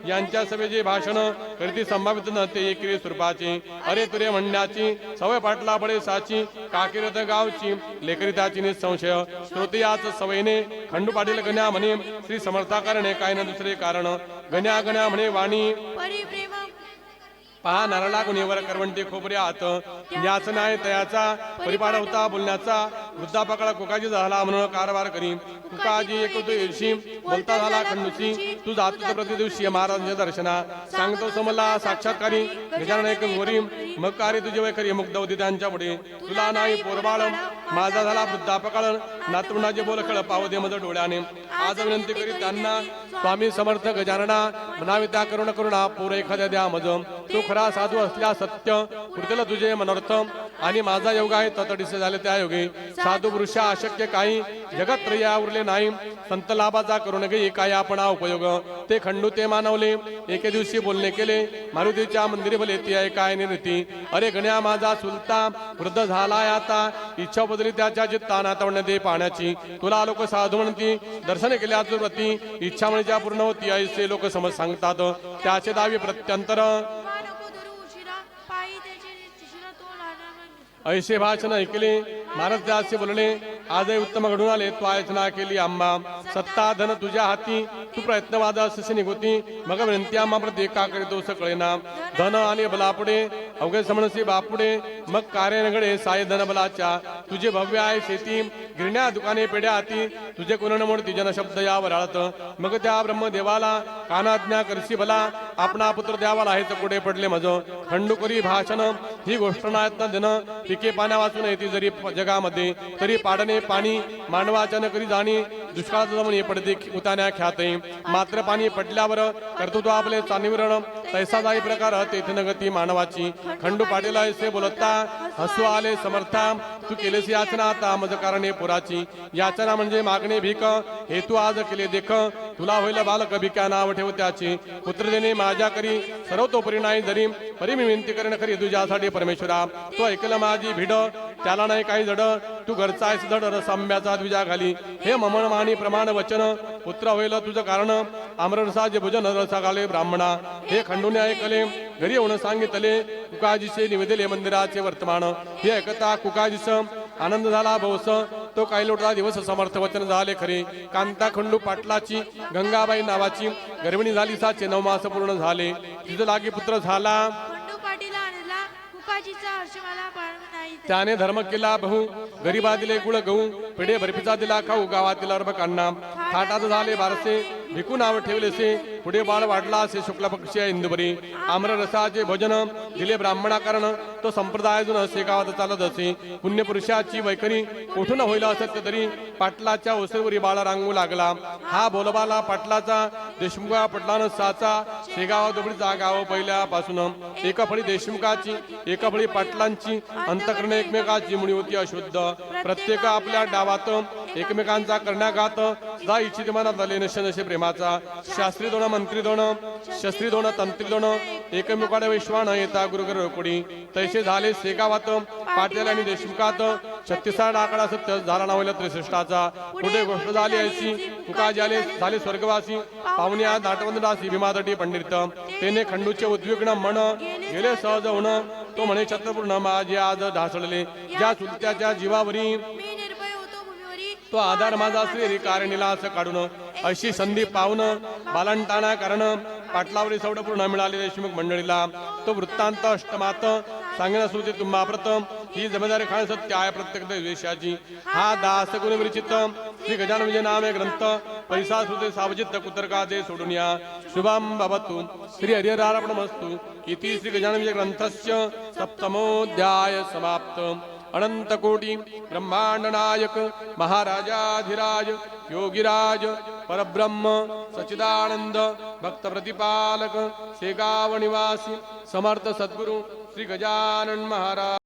यांच्या सभेचे भाषण करती संभावित न ते एकेरी स्वरूपाचे अरे तुरे म्हणण्याची सवय पाटला बडे साची काकिरत गावची लेकरी त्याची निसंशय श्रोते याच सवयीने खंडू पाटील गण्या म्हणे श्री समर्थाकारणे काय न दुसरे कारण गण्या गण्या म्हणे वाणी परिप्रेम पहा नारळा गुन्हेवर करवंटी खोबऱ्यात याच नाही तयाचा परिपाड होता बोलण्याचा वृद्धापकाला कुकाजी झाला म्हणून कारभार करी कुकाजी एक दिवशी बोलता झाला खंडूसी तू जातो प्रति दिवशी महाराजांच्या दर्शना सांगतो समला साक्षात्कारी गजानन एक गोरी मग कार्य तुझे वय खरी मुग्ध होती त्यांच्या पुढे तुला नाही पोरबाळ माझा झाला वृद्धापकाळ नातवंडाचे बोल कळ पाहू दे मज डोळ्याने आज विनंती करी त्यांना स्वामी समर्थ गजानना म्हणावे त्या करुणा करुणा पोर एखाद्या द्या मज तो खरा साधू असल्या सत्य कृतीला तुझे मनर्थ आणि माझा योग आहे ततडीसे झाले त्या योगी साधू पुरुषा अशक्य काही जगत त्रया उरले नाही संत लाभाचा करून घे काय आपण उपयोग ते खंडू ते मानवले एके दिवशी बोलणे केले मारुतीच्या मंदिरी भले ती आहे काय निर्ती अरे गण्या माझा सुलता वृद्ध झालाय आता इच्छा बदली त्याच्या चित्ता नातवण्या दे पाण्याची तुला लोक साधू म्हणती दर्शन केल्याची व्रती इच्छा म्हणजे पूर्ण होती ऐसे लोक समज सांगतात त्याचे दावी प्रत्यंतर ऐसे भाषण ऐकले महाराज त्याचे बोलले आजही उत्तम घडून आले तू आयचना केली आम्हा सत्ता धन तुझ्या हाती तू प्रयत्नवाद असे निघोती मग विनंती आम्हा प्रति का करीतो सकळेना धन आणि बलापुढे अवघे समणसी बापुढे मग कार्य नगडे साय धन बलाच्या तुझे भव्य आहे शेती गिरण्या दुकाने पेढ्या हाती तुझे कुरण मूर्ती जनशब्द या वराळत मग त्या ब्रह्मदेवाला कानाज्ञा करशी भला आपणा पुत्र द्यावाला आहे कुठे पडले मज खंडू करी भाषण ही गोष्ट नायत दिन पिके पाण्या वाचून येते जरी जगामध्ये तरी पाडणे पाणी मानवाच्या न करी जाणी दुष्काळात जमून पडते उतान्या ख्याते मात्र पाणी पडल्यावर कर्तृत्व आपले चानिवरण तैसा जाई प्रकार तेथे न गती मानवाची खंडू पाटील ऐसे बोलता हसू आले समर्था तू केलेस याचना आता मज कारणे पुराची याचना म्हणजे मागणे भीक हेतू आज केले देख तुला होईल बालक भिका नाव ठेव त्याची पुत्र देणे माझ्या करी सर्वतोपरी नाही जरी परी मी विनंती करण खरी तुझ्यासाठी परमेश्वरा तो ऐकलं माझी भिड त्याला नाही काही जड तू घरचा आहेस धड रसांब्याचा द्विजा घाली हे ममन मानी प्रमाण वचन पुत्र होईल तुझं कारण आमरसाचे भोजन रसा घाले ब्राह्मणा हे खंडूने ऐकले घरी येऊन सांगितले कुकाजीचे निवेदले मंदिराचे वर्तमान हे ऐकता कुकाजीस आनंद झाला बहुस तो काही लोटा दिवस समर्थ वचन झाले खरे. कांता खंडू पाटलाची गंगाबाई नावाची गर्भिणी झाली, 9 मास पूर्ण झाले. तिथं लागी पुत्र झाला. खंडू पाटीला आणला कुकाजीचा हर्ष मला पाळून नाही. त्याने धर्म केला बहु, गरीबा दिले गुळ गहू, पिढे बर्फीचा दिला खाऊ, गावातील अर्भकांना. थाटात झाले बारसे, भिकू नाव ठेवलेसे, पुढे बाळ वाढला असे शुक्ल पक्षी इंदुबरी. आम्र रसाचे भोजन दिले ब्राह्मणाकरण, तो संप्रदाय जुन असे गावात चालत असे. पुण्यपुरुषाची वैखरी कोठून होईल असत्य तरी, पाटलाच्या ओसरीवरी बाळ रांगू लागला. हा बोलबाला पाटलाचा, देशमुखा पटलान साचा, शेगाव दुबळीचा गाव पहिल्यापासून. एका फळी देशमुखाची, एका फळी पाटलांची, अंतकरण एकमेकाची मुळी होती अशुद्ध. प्रत्येक आपल्या डावात एकमेकांचा करण्याघात, जा इच्छित मनात आले नशे नशे प्रेमाचा. शास्त्री दोन मंत्री दोन, शस्त्री दोन तंत्री दोन, एकमेकाडे विश्वान येता गुरुगर कोडी. तैसे झाले शेगावात पाटील आणि देशमुखात, 36 आकडा सत्य झाला नावला 63चा. पुढे गोष्ट झाली ऐशी, तुकाजी आले झाले स्वर्गवासी. पाहुण्या दाटवंदासी भीमातटी पंडित, तेने खंडूचे उद्विग्न मन गेले सहज होण. तो म्हणे छत्रपूर्ण माझे आज ढासळले, ज्या चुलत्याच्या जीवावरी मी निर्भय होतो भूमीवरी. तो आधार माझा श्री कारणीला असं काढून. अशी संधी पाहून बालंटाना कारण पाटलावरी सवड पूर्ण मिळाले देशमुख मंडळीला. तो वृत्तांत अष्टमात सांगण्यास होते तुम्हा प्रथम. ही जबाबदारी खाण सत्य आहे प्रत्येक देशाची. हा दास गुण विरचित श्री गजानन विजय नामे ग्रंथ, पैसा सुते सावजित कुतर्का ते सोडून या. शुभम भवतु श्री हरिहरार्पणमस्तु. इति श्री गजानन विजय ग्रंथस्य 7मोऽध्याय समाप्त. अनंत कोटी ब्रह्मांड नायक महाराजाधिराज योगीराज परब्रह्म सच्चिदानंद भक्त प्रतिपालक शेगाव निवासी समर्थ सद्गुरु श्री गजानन महाराज.